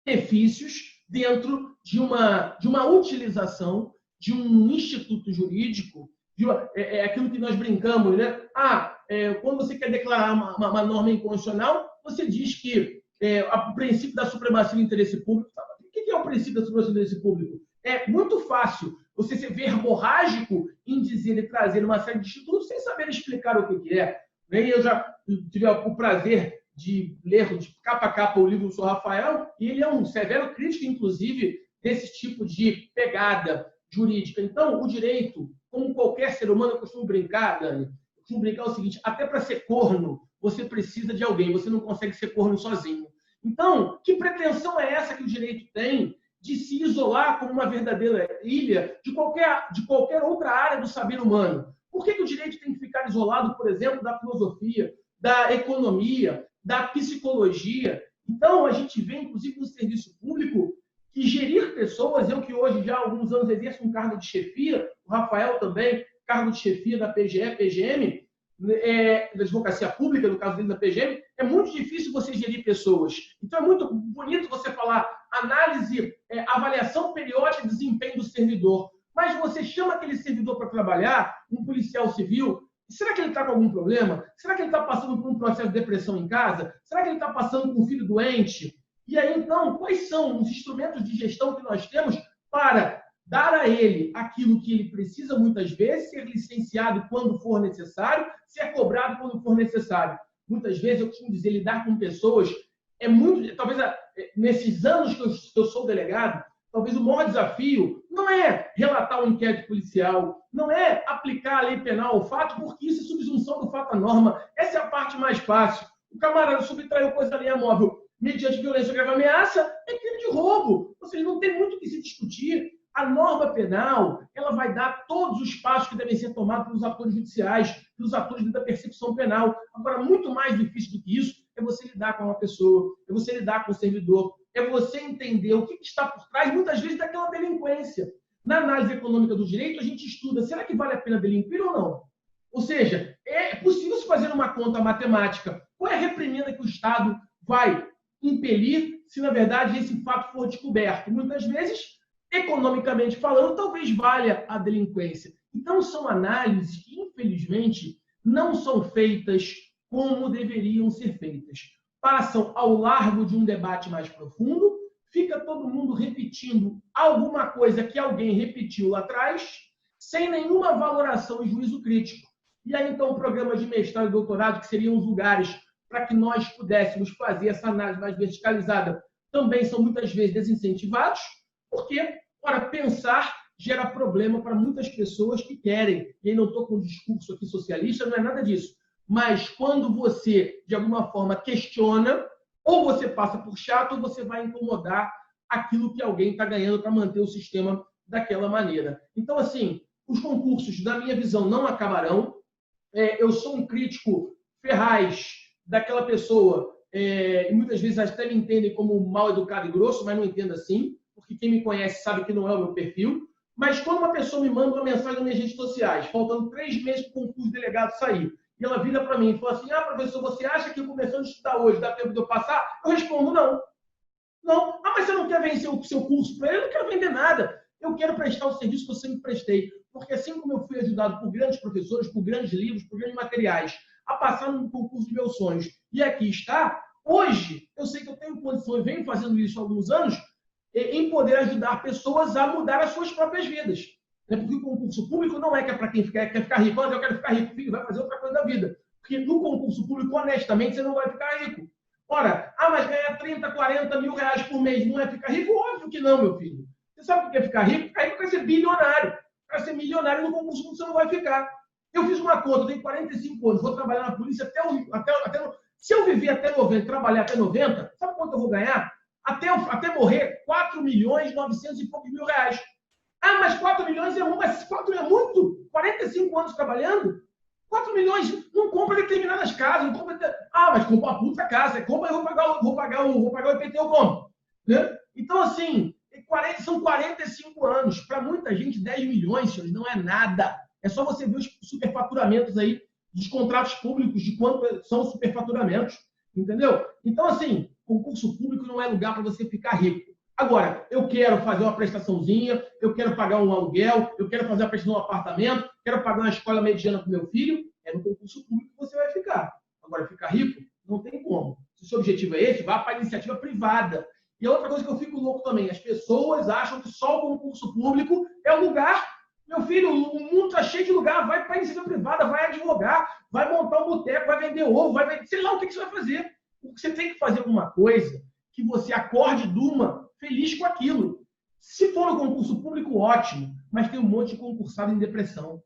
benefícios dentro de uma utilização de um instituto jurídico. É aquilo que nós brincamos, né? Quando você quer declarar uma norma inconstitucional, você diz que o princípio da supremacia do interesse público. O que é o princípio da supremacia do interesse público? É muito fácil você ser verborrágico em dizer e trazer uma série de institutos sem saber explicar o que é. Eu já tive o prazer de ler de capa a capa o livro do Sr. Rafael, e ele é um severo crítico, inclusive, desse tipo de pegada jurídica. Então, o direito, como qualquer ser humano, eu costumo brincar, Dani, eu costumo brincar o seguinte: até para ser corno, você precisa de alguém, você não consegue ser corno sozinho. Então, que pretensão é essa que o direito tem de se isolar como uma verdadeira ilha de qualquer outra área do saber humano? Por que o direito tem que ficar isolado, por exemplo, da filosofia, da economia, da psicologia? Então, a gente vê, inclusive, no serviço público, que gerir pessoas, eu que hoje já há alguns anos exerço um cargo de chefia, o Rafael também, cargo de chefia da PGE, PGM, da advocacia pública, no caso dele da PGM, é muito difícil você gerir pessoas. Então, é muito bonito você falar análise, avaliação periódica de desempenho do servidor, mas você chama aquele servidor para trabalhar, um policial civil, será que ele está com algum problema? Será que ele está passando por um processo de depressão em casa? Será que ele está passando por um filho doente? E aí, então, quais são os instrumentos de gestão que nós temos para dar a ele aquilo que ele precisa muitas vezes, ser licenciado quando for necessário, ser cobrado quando for necessário? muitas vezes, eu costumo dizer, lidar com pessoas é muito... Talvez nesses anos que eu sou delegado, talvez o maior desafio não é relatar um inquérito policial, não é aplicar a lei penal ao fato, porque isso é subsunção do fato à norma. Essa é a parte mais fácil. O camarada subtraiu coisa da linha móvel mediante violência ou grave ameaça, é crime de roubo. Ou seja, não tem muito o que se discutir. A norma penal, ela vai dar todos os passos que devem ser tomados pelos atores judiciais, pelos atores da persecução penal. Agora, muito mais difícil do que isso é você lidar com uma pessoa, é você lidar com o servidor, é você entender o que está por trás, muitas vezes, daquela delinquência. Na análise econômica do direito, a gente estuda, será que vale a pena delinquir ou não? Ou seja, é possível se fazer uma conta matemática. Qual é a reprimenda que o Estado vai impelir se, na verdade, esse fato for descoberto? Muitas vezes, economicamente falando, talvez valha a delinquência. Então, são análises que, infelizmente, não são feitas como deveriam ser feitas. Passam ao largo de um debate mais profundo, fica todo mundo repetindo alguma coisa que alguém repetiu lá atrás, sem nenhuma valoração e juízo crítico. E aí, então, programas de mestrado e doutorado, que seriam os lugares para que nós pudéssemos fazer essa análise mais verticalizada, também são muitas vezes desincentivados, porque, ora, pensar gera problema para muitas pessoas que querem. E aí não estou com um discurso aqui socialista, não é nada disso. Mas quando você, de alguma forma, questiona, ou você passa por chato, ou você vai incomodar aquilo que alguém está ganhando para manter o sistema daquela maneira. Então, assim, os concursos, na minha visão, não acabarão. Eu sou um crítico ferraz daquela pessoa, e muitas vezes até me entendem como mal educado e grosso, mas não entendo assim, porque quem me conhece sabe que não é o meu perfil. Mas quando uma pessoa me manda uma mensagem nas minhas redes sociais, faltando 3 meses para o concurso de delegado sair, e ela vira para mim e fala assim, professor, você acha que eu começando a estudar hoje dá tempo de eu passar? Eu respondo, não. Não. Mas você não quer vencer o seu curso para ele? Eu não quero vender nada. Eu quero prestar o serviço que eu sempre prestei. Porque assim como eu fui ajudado por grandes professores, por grandes livros, por grandes materiais, a passar no concurso de meus sonhos, e aqui está, hoje eu sei que eu tenho condição, e venho fazendo isso há alguns anos, em poder ajudar pessoas a mudar as suas próprias vidas. Porque o concurso público não é que é para quem quer ficar rico. Eu quero ficar rico, filho, vai fazer outra coisa da vida. Porque no concurso público, honestamente, você não vai ficar rico. Ora, mas ganhar 30, 40 mil reais por mês não é ficar rico? Óbvio que não, meu filho. Você sabe o que é ficar rico? Ficar rico é ser bilionário. Para ser milionário no concurso público você não vai ficar. Eu fiz uma conta, eu tenho 45 anos, vou trabalhar na polícia se eu viver até 90, trabalhar até 90, sabe quanto eu vou ganhar? Até morrer, 4 milhões e 900 e poucos mil reais. Mas 4 milhões é mas 4 é muito? 45 anos trabalhando? 4 milhões não compra determinadas casas, não compra... mas compra uma puta casa, compra, eu vou pagar o IPTU como? Né? Então, assim, são 45 anos. Para muita gente, 10 milhões, senhores, não é nada. É só você ver os superfaturamentos aí dos contratos públicos, de quanto são superfaturamentos. Entendeu? Então, assim, concurso público não é lugar para você ficar rico. Agora, eu quero fazer uma prestaçãozinha, eu quero pagar um aluguel, eu quero fazer a prestação de um apartamento, quero pagar uma escola mediana para o meu filho, é no concurso público que você vai ficar. Agora, ficar rico, não tem como. Se o seu objetivo é esse, vá para a iniciativa privada. E a outra coisa que eu fico louco também, as pessoas acham que só o concurso público é o lugar. Meu filho, o mundo está cheio de lugar, vai para a iniciativa privada, vai advogar, vai montar um boteco, vai vender ovo, vai vender... Sei lá o que você vai fazer. Você tem que fazer alguma coisa que você acorde feliz com aquilo. Se for no concurso público, ótimo, mas tem um monte de concursado em depressão.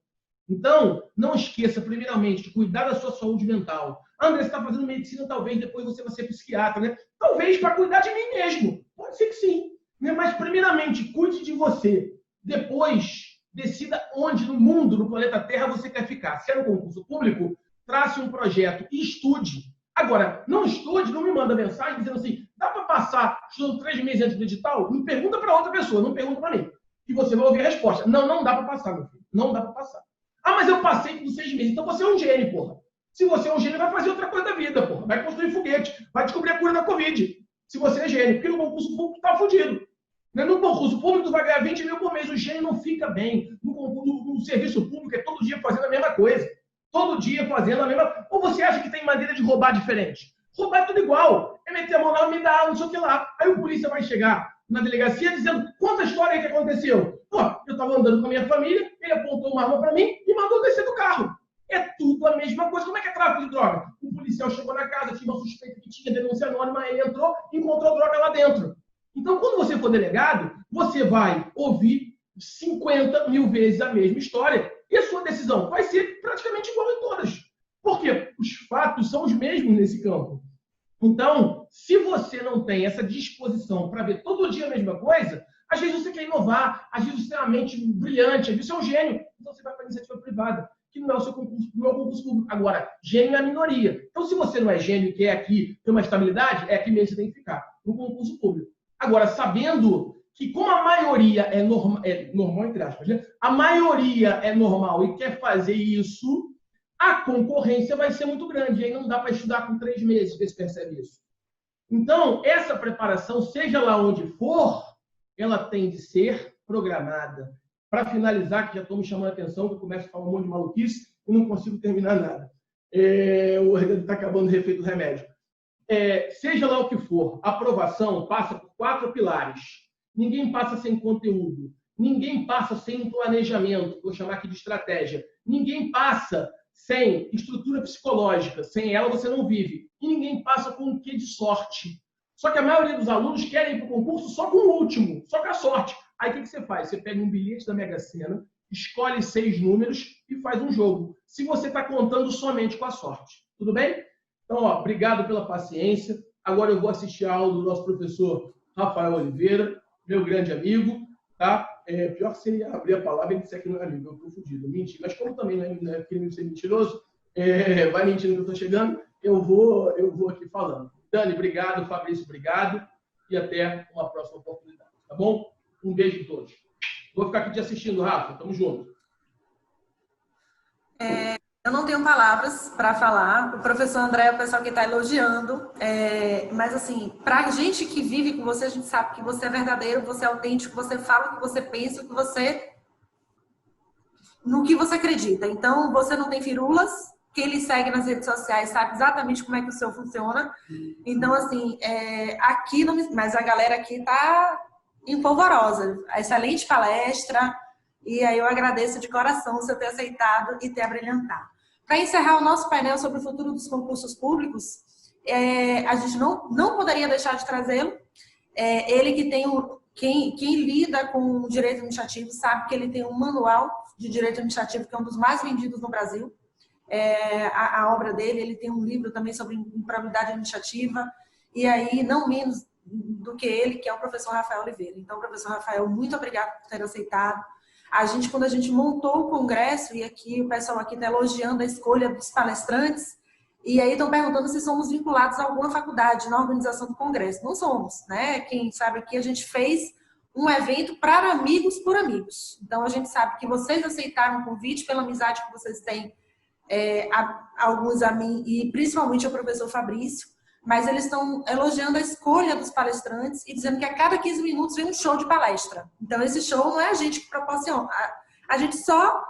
Então, não esqueça, primeiramente, de cuidar da sua saúde mental. André, você está fazendo medicina, talvez depois você vai ser psiquiatra, né? Talvez para cuidar de mim mesmo. Pode ser que sim. Mas, primeiramente, cuide de você. Depois, decida onde no mundo, no planeta Terra, você quer ficar. Se é no concurso público, trace um projeto e estude. Agora, não estude, não me manda mensagem dizendo assim, dá para passar estudando 3 meses antes do edital? Não pergunta para outra pessoa, não pergunta para mim. Que você vai ouvir a resposta. Não dá para passar, meu filho. Não dá para passar. Mas eu passei por 6 meses. Então você é um gênio, porra. Se você é um gênio, vai fazer outra coisa da vida, porra. Vai construir foguete, vai descobrir a cura da Covid. Se você é gênio. Porque no concurso público tá fudido. No concurso público tu vai ganhar 20 mil por mês. O gênio não fica bem. No serviço público é todo dia fazendo a mesma coisa. Todo dia fazendo a mesma... Ou você acha que tem maneira de roubar diferente? Roubar é tudo igual. É meter a mão lá, me dá, não sei o que lá. Aí o polícia vai chegar na delegacia dizendo, conta a história aí que aconteceu. Eu estava andando com a minha família, ele apontou uma arma para mim e mandou descer do carro. É tudo a mesma coisa. Como é que é tráfico de droga? O policial chegou na casa, tinha uma suspeita que tinha denúncia anônima, ele entrou e encontrou droga lá dentro. Então, quando você for delegado, você vai ouvir 50 mil vezes a mesma história e a sua decisão vai ser praticamente igual em todas. Por quê? Os fatos são os mesmos nesse campo. Então, se você não tem essa disposição para ver todo dia a mesma coisa, às vezes você quer inovar, às vezes você tem uma mente brilhante, às vezes você é um gênio, então você vai para a iniciativa privada, que não é o seu concurso, não é o concurso público. Agora, gênio é a minoria. Então, se você não é gênio e quer aqui ter uma estabilidade, é aqui mesmo que você tem que ficar, no concurso público. Agora, sabendo que como a maioria é normal, entre aspas, né? A maioria é normal e quer fazer isso, a concorrência vai ser muito grande. E aí não dá para estudar com 3 meses, que você percebe isso. Então, essa preparação, seja lá onde for, ela tem de ser programada. Para finalizar, que já estou me chamando a atenção, que eu começo a falar um monte de maluquice e não consigo terminar nada. Está acabando o efeito do remédio. Seja lá o que for, a aprovação passa por 4 pilares. Ninguém passa sem conteúdo. Ninguém passa sem um planejamento, vou chamar aqui de estratégia. Ninguém passa sem estrutura psicológica. Sem ela você não vive. E ninguém passa com um quê de sorte. Só que a maioria dos alunos querem ir para o concurso só com o último, só com a sorte. Aí o que você faz? Você pega um bilhete da Mega Sena, escolhe 6 números e faz um jogo. Se você está contando somente com a sorte. Tudo bem? Então, obrigado pela paciência. Agora eu vou assistir a aula do nosso professor Rafael Oliveira, meu grande amigo. Tá? Pior que se ele abrir a palavra e disser que não é amigo, eu estou fodido. Mentir. Mas como também não é crime ser mentiroso, vai mentindo que eu estou chegando, eu vou aqui falando. Dani, obrigado. Fabrício, obrigado. E até uma próxima oportunidade. Tá bom? Um beijo a todos. Vou ficar aqui te assistindo, Rafa. Tamo junto. Eu não tenho palavras para falar. O professor André é o pessoal que está elogiando. Mas, assim, para a gente que vive com você, a gente sabe que você é verdadeiro, você é autêntico, você fala o que você pensa, no que você acredita. Então, você não tem firulas. Quem lhe segue nas redes sociais sabe exatamente como é que o seu funciona. Então, assim, aqui, mas a galera aqui está empolvorosa. Excelente palestra. E aí eu agradeço de coração você ter aceitado e ter abrilhantado. Para encerrar o nosso painel sobre o futuro dos concursos públicos, a gente não poderia deixar de trazê-lo. Ele que tem quem lida com o direito administrativo sabe que ele tem um manual de direito administrativo que é um dos mais vendidos no Brasil. A obra dele, ele tem um livro também sobre improbidade administrativa, e aí não menos do que ele, que é o professor Rafael Oliveira. Então, professor Rafael, muito obrigado por ter aceitado. Quando a gente montou o congresso, e aqui o pessoal aqui está elogiando a escolha dos palestrantes, e aí estão perguntando se somos vinculados a alguma faculdade na organização do congresso. Não somos, né? Quem sabe aqui a gente fez um evento para amigos por amigos. Então, a gente sabe que vocês aceitaram o convite pela amizade que vocês têm alguns a mim e principalmente ao professor Fabrício, mas eles estão elogiando a escolha dos palestrantes e dizendo que a cada 15 minutos vem um show de palestra. Então, esse show não é a gente que proporciona, a gente só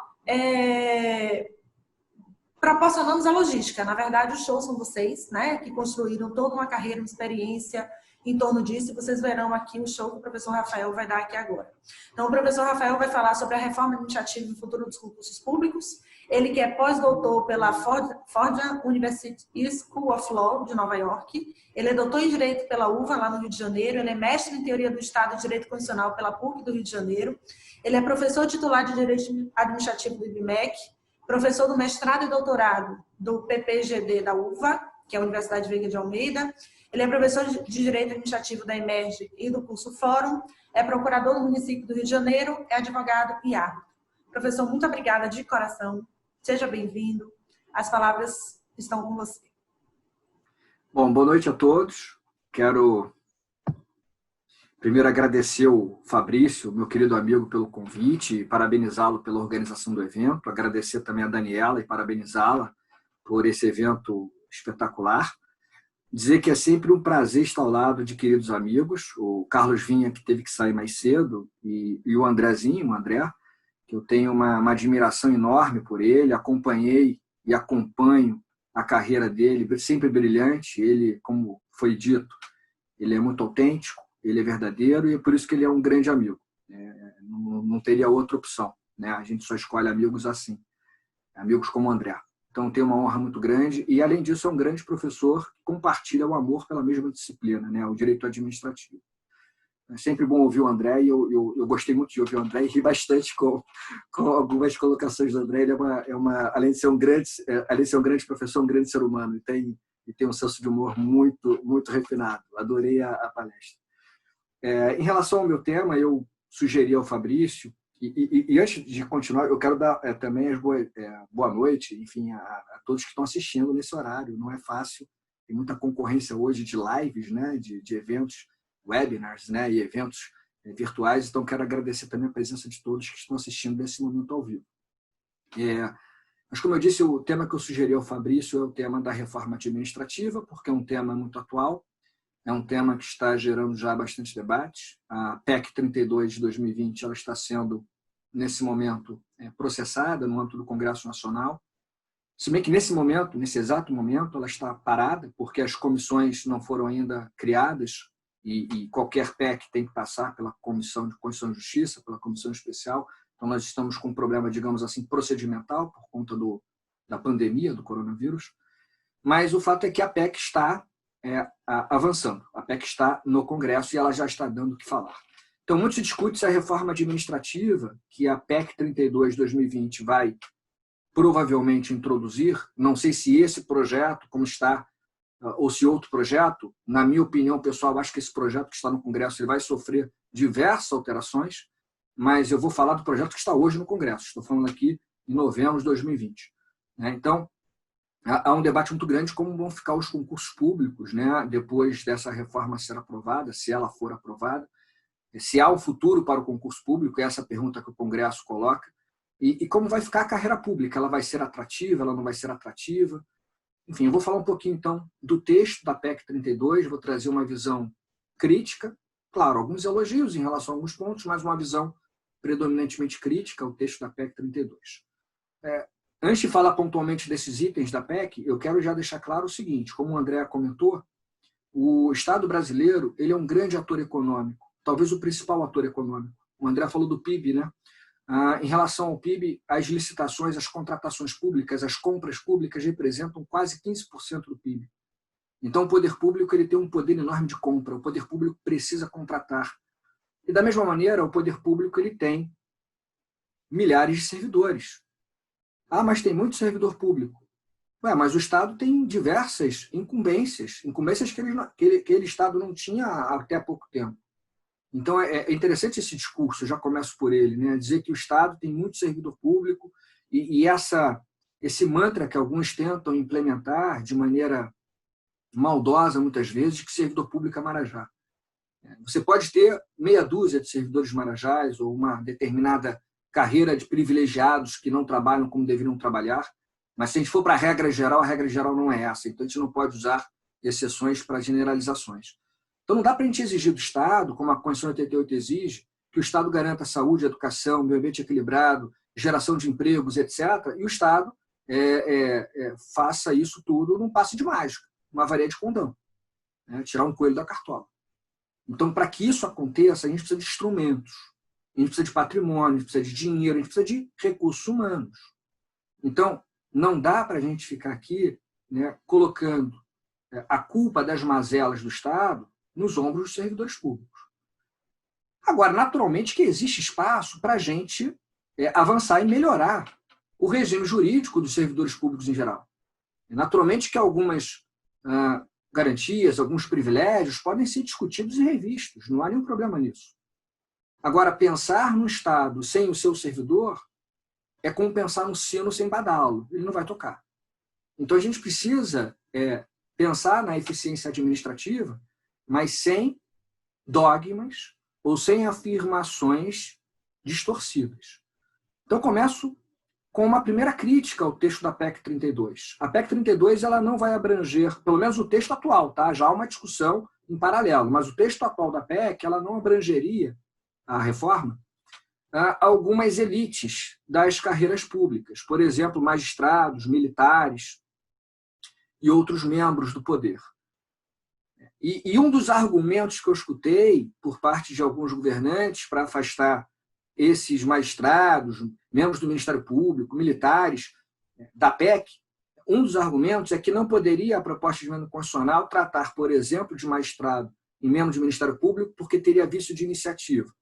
proporcionamos a logística. Na verdade, os shows são vocês, né, que construíram toda uma carreira, uma experiência em torno disso, e vocês verão aqui o show que o professor Rafael vai dar aqui agora. Então, o professor Rafael vai falar sobre a reforma administrativa e o futuro dos concursos públicos. Ele que é pós-doutor pela Fordham University School of Law, de Nova York. Ele é doutor em Direito pela UVA, lá no Rio de Janeiro. Ele é mestre em Teoria do Estado e Direito Constitucional pela PUC do Rio de Janeiro. Ele é professor titular de Direito Administrativo do IBMEC, professor do mestrado e doutorado do PPGD da UVA, que é a Universidade Veiga de Almeida. Ele é professor de Direito Administrativo da EMERGE e do curso Fórum. É procurador do município do Rio de Janeiro. É advogado e árbitro. Professor, muito obrigada de coração. Seja bem-vindo. As palavras estão com você. Bom, boa noite a todos. Quero primeiro agradecer o Fabrício, meu querido amigo, pelo convite e parabenizá-lo pela organização do evento. Agradecer também a Daniela e parabenizá-la por esse evento espetacular. Dizer que é sempre um prazer estar ao lado de queridos amigos. O Carlos Vinha, que teve que sair mais cedo, e o Andrezinho, o André, que eu tenho uma admiração enorme por ele, acompanhei e acompanho a carreira dele, sempre brilhante. Ele, como foi dito, ele é muito autêntico, ele é verdadeiro e é por isso que ele é um grande amigo. Não teria outra opção, né? A gente só escolhe amigos assim, amigos como o André. Então, tem uma honra muito grande e, além disso, é um grande professor que compartilha o amor pela mesma disciplina, né? O direito administrativo. É sempre bom ouvir o André, e eu gostei muito de ouvir o André e ri bastante com algumas colocações do André. Ele além de ser um grande professor, um grande ser humano, e tem um senso de humor muito, muito refinado. Adorei a palestra. Em relação ao meu tema, eu sugeri ao Fabrício, e antes de continuar, eu quero dar também as boa noite, enfim, a todos que estão assistindo nesse horário. Não é fácil, tem muita concorrência hoje de lives, né, de eventos, webinars, né, e eventos virtuais, então quero agradecer também a presença de todos que estão assistindo nesse momento ao vivo. Mas, como eu disse, o tema que eu sugeri ao Fabrício é o tema da reforma administrativa, porque é um tema muito atual, é um tema que está gerando já bastante debate. A PEC 32 de 2020 ela está sendo, nesse momento, processada no âmbito do Congresso Nacional. Se bem que nesse exato momento, ela está parada, porque as comissões não foram ainda criadas e qualquer PEC tem que passar pela Comissão de Constituição e Justiça, pela Comissão Especial. Então, nós estamos com um problema, digamos assim, procedimental por conta da pandemia, do coronavírus. Mas o fato é que a PEC está avançando. A PEC está no Congresso e ela já está dando o que falar. Então, muito se discute se a reforma administrativa, que a PEC 32 de 2020 vai provavelmente introduzir, não sei se esse projeto, como está, ou se outro projeto, na minha opinião pessoal, acho que esse projeto que está no Congresso ele vai sofrer diversas alterações, mas eu vou falar do projeto que está hoje no Congresso. Estou falando aqui em novembro de 2020. Então, há um debate muito grande de como vão ficar os concursos públicos, né, depois dessa reforma ser aprovada, se ela for aprovada, se há um futuro para o concurso público, é essa pergunta que o Congresso coloca, e como vai ficar a carreira pública, ela vai ser atrativa, ela não vai ser atrativa. Enfim, eu vou falar um pouquinho, então, do texto da PEC 32, vou trazer uma visão crítica, claro, alguns elogios em relação a alguns pontos, mas uma visão predominantemente crítica ao texto da PEC 32. Antes de falar pontualmente desses itens da PEC, eu quero já deixar claro o seguinte, como o André comentou, o Estado brasileiro ele é um grande ator econômico, talvez o principal ator econômico. O André falou do PIB, né? Em relação ao PIB, as licitações, as contratações públicas, as compras públicas representam quase 15% do PIB. Então, o poder público ele tem um poder enorme de compra, o poder público precisa contratar. E, da mesma maneira, o poder público ele tem milhares de servidores. Mas tem muito servidor público. Mas o Estado tem diversas incumbências que aquele Estado não tinha até há pouco tempo. Então, é interessante esse discurso, eu já começo por ele, né? Dizer que o Estado tem muito servidor público e esse mantra que alguns tentam implementar de maneira maldosa, muitas vezes, de que servidor público é marajá. Você pode ter meia dúzia de servidores marajás ou uma determinada carreira de privilegiados que não trabalham como deveriam trabalhar, mas se a gente for para a regra geral não é essa. Então, a gente não pode usar exceções para generalizações. Então, não dá para a gente exigir do Estado, como a Constituição 88 exige, que o Estado garanta saúde, educação, meio ambiente equilibrado, geração de empregos, etc., e o Estado faça isso tudo num passe de mágica, uma varia de condão, né? Tirar um coelho da cartola. Então, para que isso aconteça, a gente precisa de instrumentos, a gente precisa de patrimônio, a gente precisa de dinheiro, a gente precisa de recursos humanos. Então, não dá para a gente ficar aqui, né, colocando a culpa das mazelas do Estado nos ombros dos servidores públicos. Agora, naturalmente que existe espaço para a gente avançar e melhorar o regime jurídico dos servidores públicos em geral. Naturalmente que algumas garantias, alguns privilégios podem ser discutidos e revistos, não há nenhum problema nisso. Agora, pensar no Estado sem o seu servidor é como pensar no sino sem badalo, ele não vai tocar. Então, a gente precisa pensar na eficiência administrativa, mas sem dogmas ou sem afirmações distorcidas. Então, começo com uma primeira crítica ao texto da PEC 32. A PEC 32 ela não vai abranger, pelo menos o texto atual, tá? Já há uma discussão em paralelo, mas o texto atual da PEC ela não abrangeria a reforma algumas elites das carreiras públicas, por exemplo, magistrados, militares e outros membros do poder. E um dos argumentos que eu escutei por parte de alguns governantes para afastar esses magistrados, membros do Ministério Público, militares, da PEC, um dos argumentos é que não poderia a proposta de emenda constitucional tratar, por exemplo, de magistrado e membro do Ministério Público, porque teria vício de iniciativa.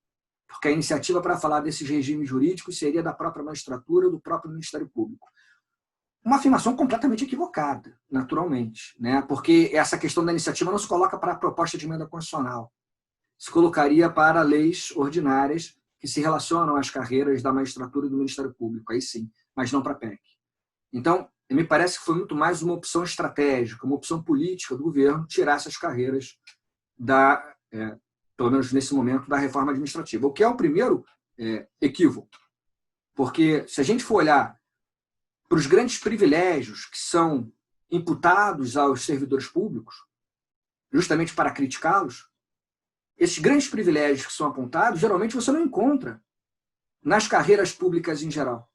Porque a iniciativa para falar desses regimes jurídicos seria da própria magistratura ou do próprio Ministério Público. Uma afirmação completamente equivocada, naturalmente, né? Porque essa questão da iniciativa não se coloca para a proposta de emenda constitucional. Se colocaria para leis ordinárias que se relacionam às carreiras da magistratura e do Ministério Público, aí sim, mas não para a PEC. Então, me parece que foi muito mais uma opção estratégica, uma opção política do governo tirar essas carreiras pelo menos nesse momento, da reforma administrativa. O que é o primeiro equívoco. Porque se a gente for olhar para os grandes privilégios que são imputados aos servidores públicos, justamente para criticá-los, esses grandes privilégios que são apontados, geralmente você não encontra nas carreiras públicas em geral.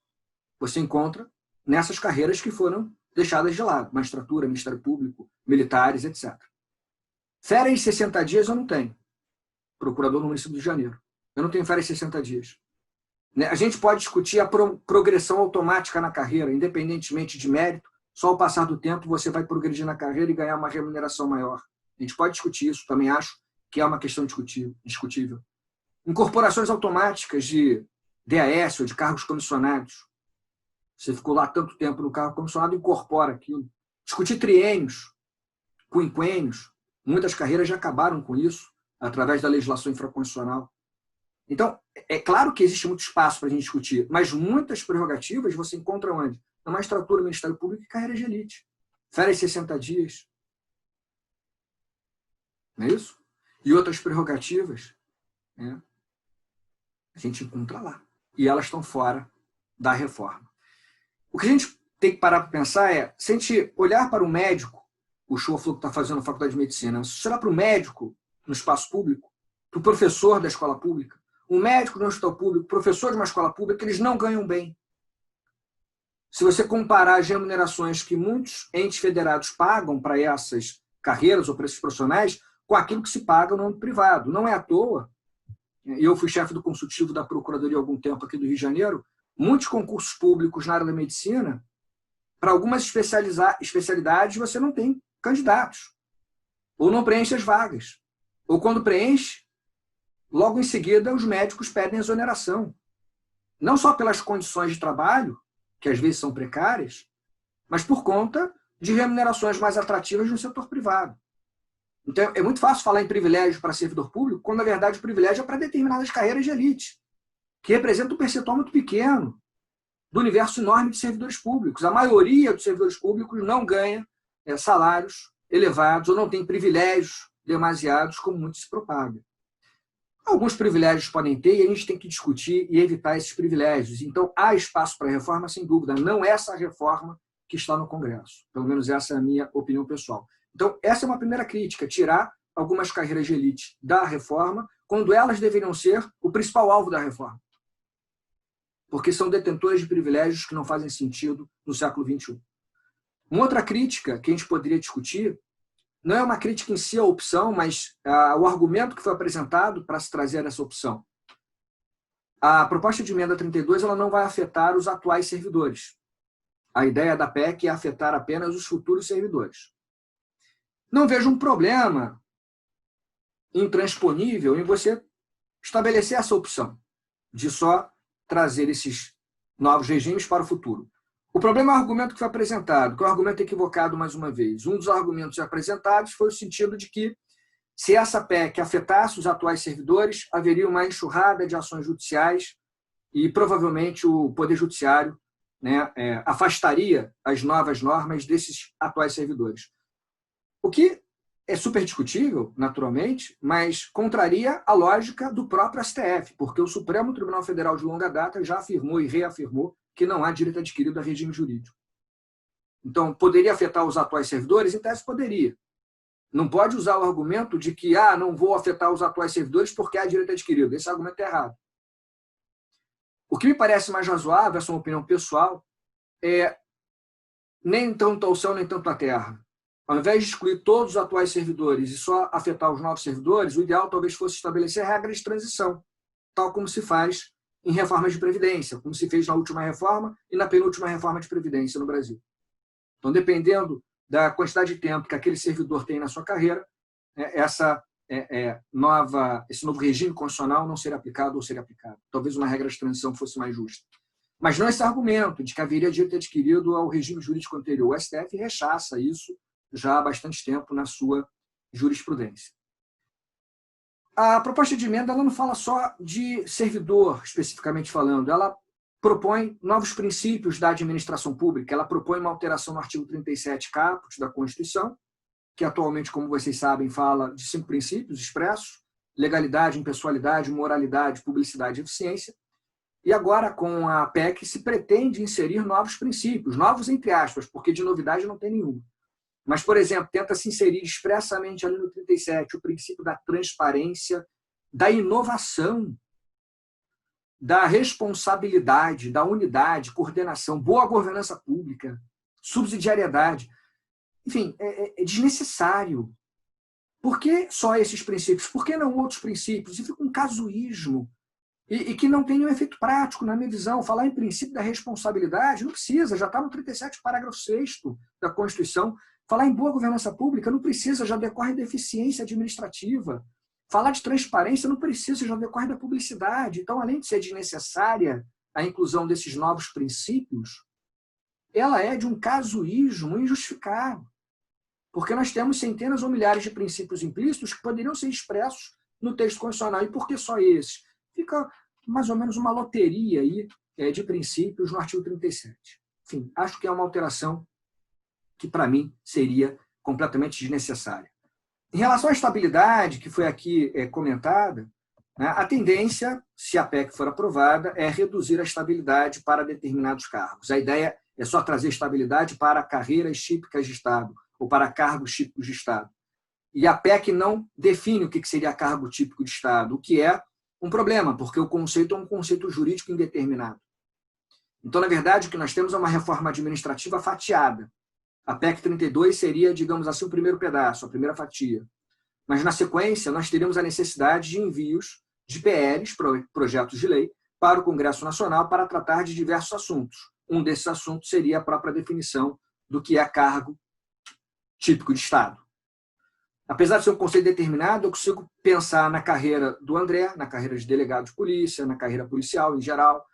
Você encontra nessas carreiras que foram deixadas de lado, magistratura, Ministério Público, militares, etc. Férias 60 dias eu não tenho. Procurador no município do Rio de Janeiro. Eu não tenho férias 60 dias. A gente pode discutir a progressão automática na carreira, independentemente de mérito. Só ao passar do tempo você vai progredir na carreira e ganhar uma remuneração maior. A gente pode discutir isso, também acho que é uma questão discutível. Incorporações automáticas de DAS ou de cargos comissionados. Você ficou lá tanto tempo no cargo comissionado, incorpora aquilo. Discutir triênios, quinquênios. Muitas carreiras já acabaram com isso, através da legislação infraconstitucional. Então, é claro que existe muito espaço para a gente discutir, mas muitas prerrogativas você encontra onde? Na magistratura, no Ministério Público e carreira de elite. Férias 60 dias. Não é isso? E outras prerrogativas, né? A gente encontra lá. E elas estão fora da reforma. O que a gente tem que parar para pensar é, se a gente olhar para o médico, o show que está fazendo na Faculdade de Medicina, se você olhar para o médico no espaço público, para o professor da escola pública, o médico no hospital público, o professor de uma escola pública, eles não ganham bem. Se você comparar as remunerações que muitos entes federados pagam para essas carreiras ou para esses profissionais, com aquilo que se paga no âmbito privado. Não é à toa, eu fui chefe do consultivo da Procuradoria há algum tempo aqui do Rio de Janeiro, muitos concursos públicos na área da medicina, para algumas especialidades você não tem candidatos, ou não preenche as vagas, ou quando preenche, logo em seguida os médicos pedem exoneração. Não só pelas condições de trabalho, que às vezes são precárias, mas por conta de remunerações mais atrativas no setor privado. Então, é muito fácil falar em privilégio para servidor público, quando, na verdade, o privilégio é para determinadas carreiras de elite, que representam um percentual muito pequeno do universo enorme de servidores públicos. A maioria dos servidores públicos não ganha salários elevados ou não tem privilégios demasiados, como muito se propaga. Alguns privilégios podem ter e a gente tem que discutir e evitar esses privilégios. Então, há espaço para reforma, sem dúvida. Não é essa reforma que está no Congresso. Pelo menos essa é a minha opinião pessoal. Então, essa é uma primeira crítica, tirar algumas carreiras de elite da reforma, quando elas deveriam ser o principal alvo da reforma. Porque são detentores de privilégios que não fazem sentido no século XXI. Uma outra crítica que a gente poderia discutir, não é uma crítica em si à opção, mas o argumento que foi apresentado para se trazer essa opção. A proposta de emenda 32 ela não vai afetar os atuais servidores. A ideia da PEC é afetar apenas os futuros servidores. Não vejo um problema intransponível em você estabelecer essa opção de só trazer esses novos regimes para o futuro. O problema é o argumento que foi apresentado, que é um argumento equivocado mais uma vez. Um dos argumentos apresentados foi o sentido de que, se essa PEC afetasse os atuais servidores, haveria uma enxurrada de ações judiciais e provavelmente o Poder Judiciário afastaria as novas normas desses atuais servidores. O que é super discutível, naturalmente, mas contraria a lógica do próprio STF, porque o Supremo Tribunal Federal de longa data já afirmou e reafirmou que não há direito adquirido a regime jurídico. Então, poderia afetar os atuais servidores? Em tese, poderia. Não pode usar o argumento de que não vou afetar os atuais servidores porque há direito adquirido. Esse argumento é errado. O que me parece mais razoável, essa é uma opinião pessoal, é nem tanto ao céu, nem tanto à terra. Ao invés de excluir todos os atuais servidores e só afetar os novos servidores, o ideal talvez fosse estabelecer regras de transição, tal como se faz em reformas de Previdência, como se fez na última reforma e na penúltima reforma de Previdência no Brasil. Então, dependendo da quantidade de tempo que aquele servidor tem na sua carreira, esse novo regime constitucional não seria aplicado ou seria aplicado. Talvez uma regra de transição fosse mais justa. Mas não esse argumento de que haveria de ter adquirido ao regime jurídico anterior. O STF rechaça isso já há bastante tempo na sua jurisprudência. A proposta de emenda ela não fala só de servidor, especificamente falando, ela propõe novos princípios da administração pública, ela propõe uma alteração no artigo 37 caput da Constituição, que atualmente, como vocês sabem, fala de 5 princípios expressos: legalidade, impessoalidade, moralidade, publicidade e eficiência. E agora, com a PEC, se pretende inserir novos princípios, novos entre aspas, porque de novidade não tem nenhuma. Mas, por exemplo, tenta-se inserir expressamente ali no 37 o princípio da transparência, da inovação, da responsabilidade, da unidade, coordenação, boa governança pública, subsidiariedade. Enfim, é desnecessário. Por que só esses princípios? Por que não outros princípios? E fica um casuísmo. E que não tem nenhum efeito prático, na minha visão. Falar em princípio da responsabilidade não precisa, já está no 37, parágrafo 6º da Constituição. Falar em boa governança pública não precisa, já decorre da eficiência administrativa. Falar de transparência não precisa, já decorre da publicidade. Então, além de ser desnecessária a inclusão desses novos princípios, ela é de um casuísmo injustificado. Porque nós temos centenas ou milhares de princípios implícitos que poderiam ser expressos no texto constitucional. E por que só esses? Fica mais ou menos uma loteria aí de princípios no artigo 37. Enfim, acho que é uma alteração que, para mim, seria completamente desnecessária. Em relação à estabilidade, que foi aqui comentada, né, a tendência, se a PEC for aprovada, é reduzir a estabilidade para determinados cargos. A ideia é só trazer estabilidade para carreiras típicas de Estado, ou para cargos típicos de Estado. E a PEC não define o que seria cargo típico de Estado, o que é um problema, porque o conceito é um conceito jurídico indeterminado. Então, na verdade, o que nós temos é uma reforma administrativa fatiada. A PEC 32 seria, digamos assim, o primeiro pedaço, a primeira fatia. Mas, na sequência, nós teríamos a necessidade de envios de PLs, projetos de lei, para o Congresso Nacional para tratar de diversos assuntos. Um desses assuntos seria a própria definição do que é cargo típico de Estado. Apesar de ser um conceito determinado, eu consigo pensar na carreira do André, na carreira de delegado de polícia, na carreira policial em geral,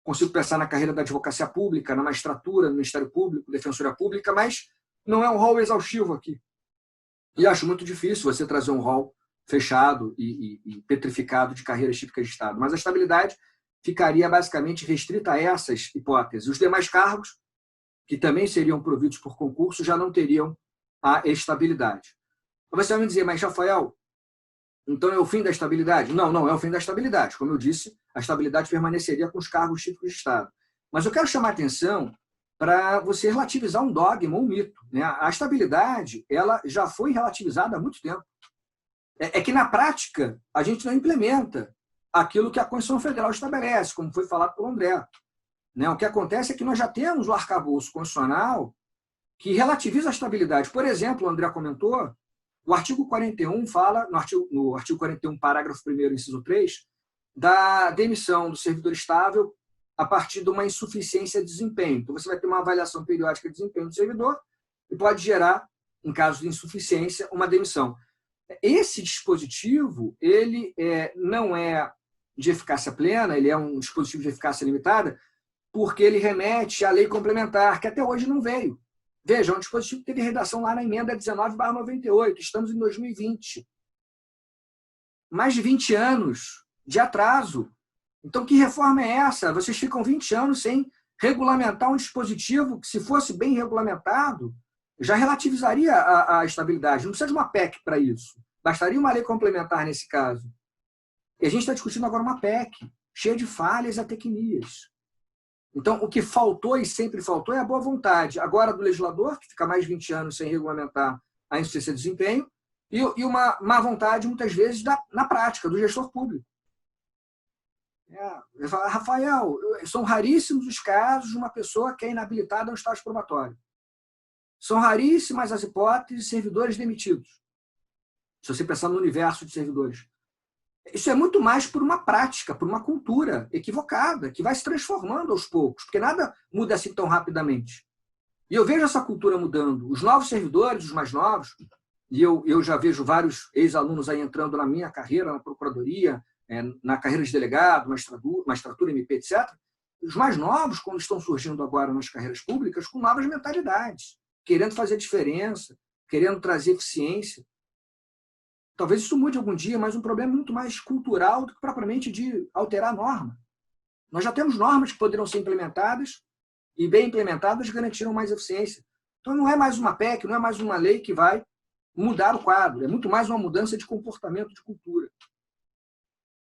consigo pensar na carreira da advocacia pública, na magistratura, no Ministério Público, Defensoria Pública, mas não é um rol exaustivo aqui. E acho muito difícil você trazer um rol fechado e petrificado de carreiras típicas de Estado. Mas a estabilidade ficaria basicamente restrita a essas hipóteses. Os demais cargos, que também seriam providos por concurso, já não teriam a estabilidade. Você vai me dizer, mas, Rafael, então é o fim da estabilidade? Não, não é o fim da estabilidade. Como eu disse, a estabilidade permaneceria com os cargos típicos de Estado. Mas eu quero chamar a atenção para você relativizar um dogma, um mito. Né? A estabilidade ela já foi relativizada há muito tempo. É que, na prática, a gente não implementa aquilo que a Constituição Federal estabelece, como foi falado pelo André. Né? O que acontece é que nós já temos o arcabouço constitucional que relativiza a estabilidade. Por exemplo, o André comentou, o artigo 41 fala, no artigo 41, parágrafo 1º, inciso 3, da demissão do servidor estável a partir de uma insuficiência de desempenho. Então, você vai ter uma avaliação periódica de desempenho do servidor e pode gerar, em caso de insuficiência, uma demissão. Esse dispositivo ele não é de eficácia plena, ele é um dispositivo de eficácia limitada, porque ele remete à lei complementar, que até hoje não veio. Veja, é um dispositivo que teve redação lá na emenda 19/98, estamos em 2020. Mais de 20 anos de atraso. Então, que reforma é essa? Vocês ficam 20 anos sem regulamentar um dispositivo que, se fosse bem regulamentado, já relativizaria a estabilidade. Não precisa de uma PEC para isso. Bastaria uma lei complementar nesse caso. E a gente está discutindo agora uma PEC, cheia de falhas e atecnias. Então, o que faltou e sempre faltou é a boa vontade. Agora, do legislador, que fica mais de 20 anos sem regulamentar a insuficiência de desempenho, e uma má vontade, muitas vezes, na prática, do gestor público. Rafael, são raríssimos os casos de uma pessoa que é inabilitada a um estágio probatório. São raríssimas as hipóteses de servidores demitidos. Se você pensar no universo de servidores. Isso é muito mais por uma prática, por uma cultura equivocada, que vai se transformando aos poucos, porque nada muda assim tão rapidamente. E eu vejo essa cultura mudando. Os novos servidores, os mais novos, e eu já vejo vários ex-alunos aí entrando na minha carreira, na procuradoria, na carreira de delegado, magistratura, MP, etc. Os mais novos, quando estão surgindo agora nas carreiras públicas, com novas mentalidades, querendo fazer diferença, querendo trazer eficiência. Talvez isso mude algum dia, mas um problema muito mais cultural do que propriamente de alterar a norma. Nós já temos normas que poderiam ser implementadas e, bem implementadas, garantiram mais eficiência. Então, não é mais uma PEC, não é mais uma lei que vai mudar o quadro, é muito mais uma mudança de comportamento, de cultura.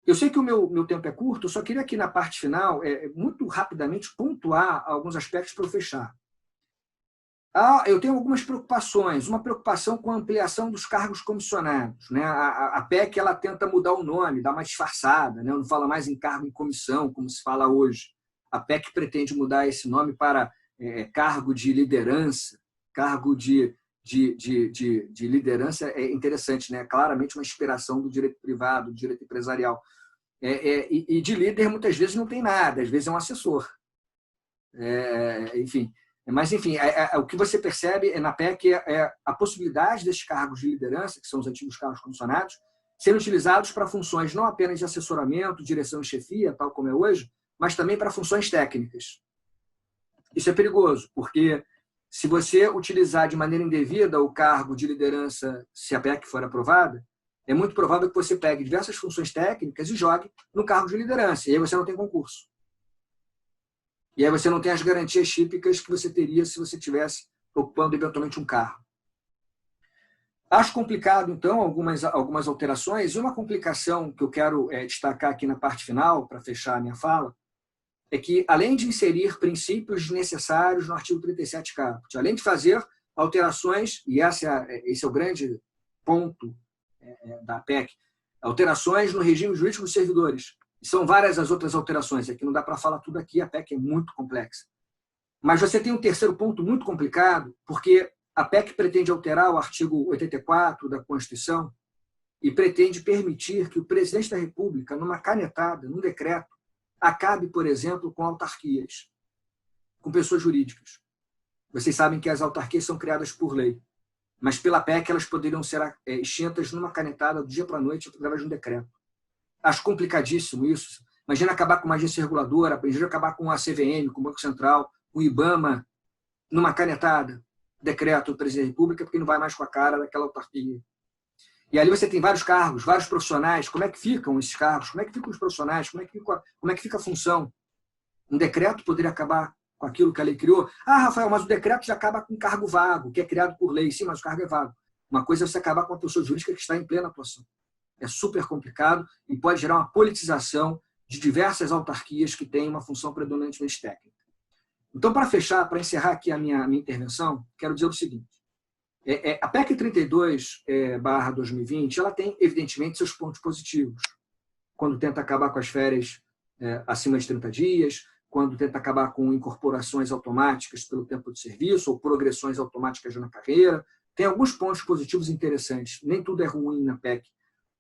Eu sei que o meu tempo é curto, eu só queria aqui na parte final, muito rapidamente, pontuar alguns aspectos para eu fechar. Eu tenho algumas preocupações. Uma preocupação com a ampliação dos cargos comissionados, né? A PEC ela tenta mudar o nome, dar uma disfarçada, né? Não fala mais em cargo em comissão, como se fala hoje. A PEC pretende mudar esse nome para cargo de liderança. Cargo de liderança é interessante, né? Claramente uma inspiração do direito privado, do direito empresarial. E de líder, muitas vezes, não tem nada, às vezes é um assessor. Enfim. Mas, enfim, o que você percebe na PEC é a possibilidade desses cargos de liderança, que são os antigos cargos comissionados, serem utilizados para funções não apenas de assessoramento, direção e chefia, tal como é hoje, mas também para funções técnicas. Isso é perigoso, porque se você utilizar de maneira indevida o cargo de liderança, se a PEC for aprovada, é muito provável que você pegue diversas funções técnicas e jogue no cargo de liderança, e aí você não tem concurso. E aí você não tem as garantias típicas que você teria se você estivesse ocupando eventualmente um cargo. Acho complicado, então, algumas alterações, e uma complicação que eu quero destacar aqui na parte final, para fechar a minha fala, é que, além de inserir princípios necessários no artigo 37 caput, além de fazer alterações, e esse é o grande ponto da PEC, alterações no regime jurídico dos servidores. São várias as outras alterações, é que não dá para falar tudo aqui, a PEC é muito complexa. Mas você tem um terceiro ponto muito complicado, porque a PEC pretende alterar o artigo 84 da Constituição e pretende permitir que o presidente da República, numa canetada, num decreto, acabe, por exemplo, com autarquias, com pessoas jurídicas. Vocês sabem que as autarquias são criadas por lei, mas pela PEC elas poderiam ser extintas numa canetada do dia para a noite através de um decreto. Acho complicadíssimo isso. Imagina acabar com uma agência reguladora, imagina acabar com a CVM, com o Banco Central, com o IBAMA, numa canetada, decreto do presidente da República, porque não vai mais com a cara daquela autarquia. E ali você tem vários cargos, vários profissionais. Como é que ficam esses cargos? Como é que ficam os profissionais? Como é que fica a função? Um decreto poderia acabar com aquilo que a lei criou? Rafael, mas o decreto já acaba com um cargo vago, que é criado por lei. Sim, mas o cargo é vago. Uma coisa é você acabar com uma pessoa jurídica que está em plena atuação. É super complicado e pode gerar uma politização de diversas autarquias que têm uma função predominantemente técnica. Então, para fechar, para encerrar aqui a minha intervenção, quero dizer o seguinte. A PEC 32/2020, ela tem, evidentemente, seus pontos positivos. Quando tenta acabar com as férias acima de 30 dias, quando tenta acabar com incorporações automáticas pelo tempo de serviço ou progressões automáticas na carreira. Tem alguns pontos positivos interessantes. Nem tudo é ruim na PEC.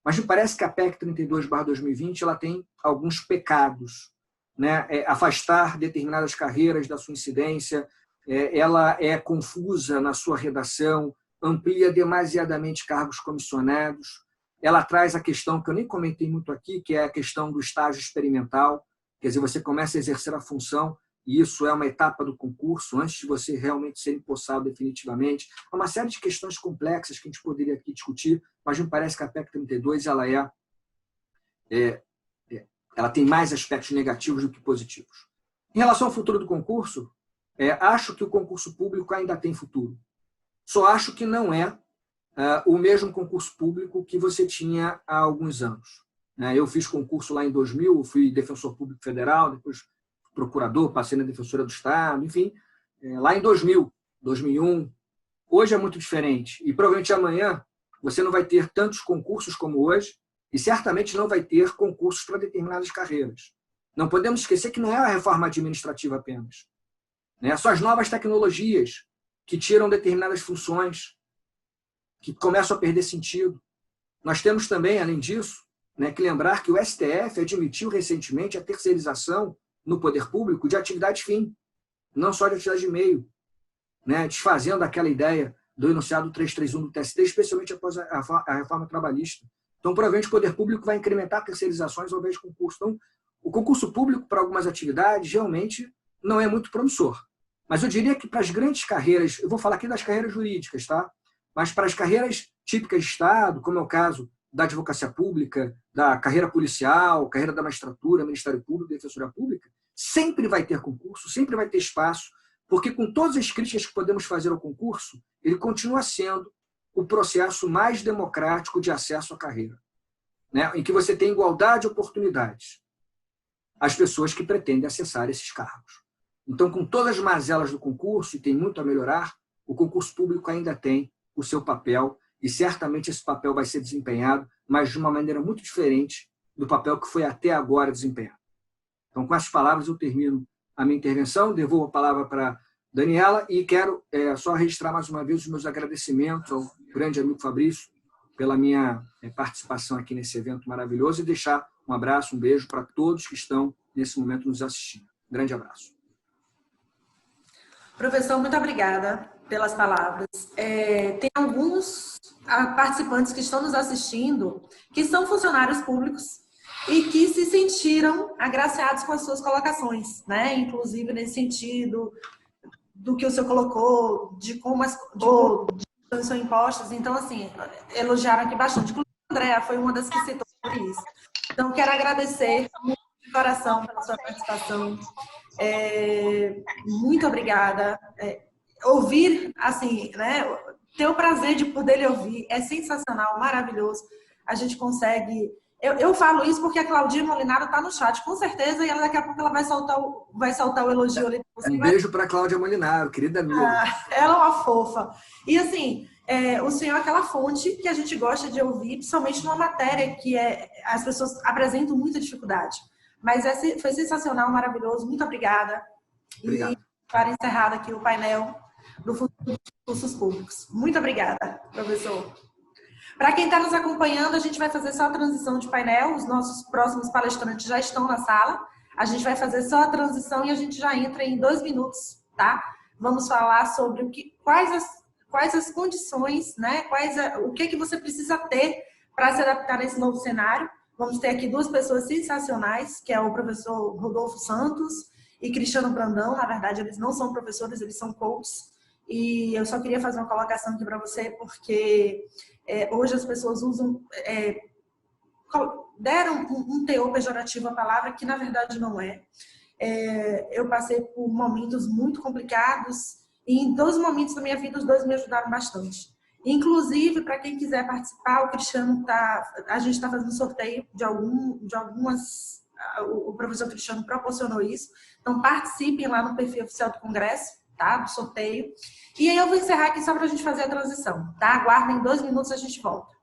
Mas me parece que a PEC 32/2020 ela tem alguns pecados, né? Afastar determinadas carreiras da sua incidência, ela é confusa na sua redação, amplia demasiadamente cargos comissionados, ela traz a questão que eu nem comentei muito aqui, que é a questão do estágio experimental, quer dizer, você começa a exercer a função e isso é uma etapa do concurso, antes de você realmente ser empossado definitivamente. Há uma série de questões complexas que a gente poderia aqui discutir, mas me parece que a PEC 32 ela tem mais aspectos negativos do que positivos. Em relação ao futuro do concurso, acho que o concurso público ainda tem futuro. Só acho que não é o mesmo concurso público que você tinha há alguns anos. Eu fiz concurso lá em 2000, fui defensor público federal, depois procurador, passei na Defensoria do Estado, enfim, lá em 2000, 2001. Hoje é muito diferente. E provavelmente amanhã você não vai ter tantos concursos como hoje e certamente não vai ter concursos para determinadas carreiras. Não podemos esquecer que não é a reforma administrativa apenas. São as novas tecnologias que tiram determinadas funções, que começam a perder sentido. Nós temos também, além disso, que lembrar que o STF admitiu recentemente a terceirização no poder público de atividade fim, não só de atividade de meio. né, desfazendo aquela ideia do enunciado 331 do TST, especialmente após a reforma trabalhista. Então, provavelmente, o poder público vai incrementar terceirizações ao invés de concurso. Então, o concurso público, para algumas atividades, realmente não é muito promissor. Mas eu diria que para as grandes carreiras, eu vou falar aqui das carreiras jurídicas, tá? Mas para as carreiras típicas de Estado, como é o caso da advocacia pública, da carreira policial, carreira da magistratura, Ministério Público, Defensoria Pública, sempre vai ter concurso, sempre vai ter espaço, porque com todas as críticas que podemos fazer ao concurso, ele continua sendo o processo mais democrático de acesso à carreira, né? Em que você tem igualdade de oportunidades às pessoas que pretendem acessar esses cargos. Então, com todas as mazelas do concurso, e tem muito a melhorar, o concurso público ainda tem o seu papel, e certamente esse papel vai ser desempenhado, mas de uma maneira muito diferente do papel que foi até agora desempenhado. Então, com essas palavras, eu termino a minha intervenção, devolvo a palavra para Daniela e quero só registrar mais uma vez os meus agradecimentos ao grande amigo Fabrício pela minha participação aqui nesse evento maravilhoso e deixar um abraço, um beijo para todos que estão nesse momento nos assistindo. Um grande abraço. Professor, muito obrigada pelas palavras. Tem alguns participantes que estão nos assistindo que são funcionários públicos e que se sentiram agraciados com as suas colocações, né? Inclusive nesse sentido do que o senhor colocou, de como as coisas são impostas. Então, assim, elogiaram aqui bastante. Inclusive, a Andréa foi uma das que citou sobre isso. Então, quero agradecer muito de coração pela sua participação. Muito obrigada. Ouvir, assim, né? Ter o prazer de poder lhe ouvir é sensacional, maravilhoso. A gente consegue... Eu falo isso porque a Claudinha Molinaro está no chat, com certeza, e daqui a pouco ela vai soltar o elogio ali. Um beijo para a Cláudia Molinaro, querida amiga. Ela é uma fofa. E assim, o senhor é aquela fonte que a gente gosta de ouvir, principalmente numa matéria que as pessoas apresentam muita dificuldade. Mas foi sensacional, maravilhoso. Muito obrigada. Obrigado. E para encerrar aqui o painel do futuro dos cursos públicos. Muito obrigada, professor. Para quem está nos acompanhando, a gente vai fazer só a transição de painel. Os nossos próximos palestrantes já estão na sala. A gente vai fazer só a transição e a gente já entra em 2 minutos, tá? Vamos falar sobre quais as condições, né? O que você precisa ter para se adaptar nesse novo cenário. Vamos ter aqui 2 pessoas sensacionais, que é o professor Rodolfo Santos e Cristiano Brandão. Na verdade, eles não são professores, eles são coaches. E eu só queria fazer uma colocação aqui para você, porque hoje as pessoas deram um teor pejorativo à palavra, que na verdade não é. Eu passei por momentos muito complicados e em 2 momentos da minha vida, os 2 me ajudaram bastante. Inclusive, para quem quiser participar, o Cristiano a gente está fazendo sorteio de algumas... O professor Cristiano proporcionou isso. Então, participem lá no perfil oficial do Congresso, tá? Do sorteio. E aí eu vou encerrar aqui só para a gente fazer a transição, tá? Aguardem 2 minutos, a gente volta.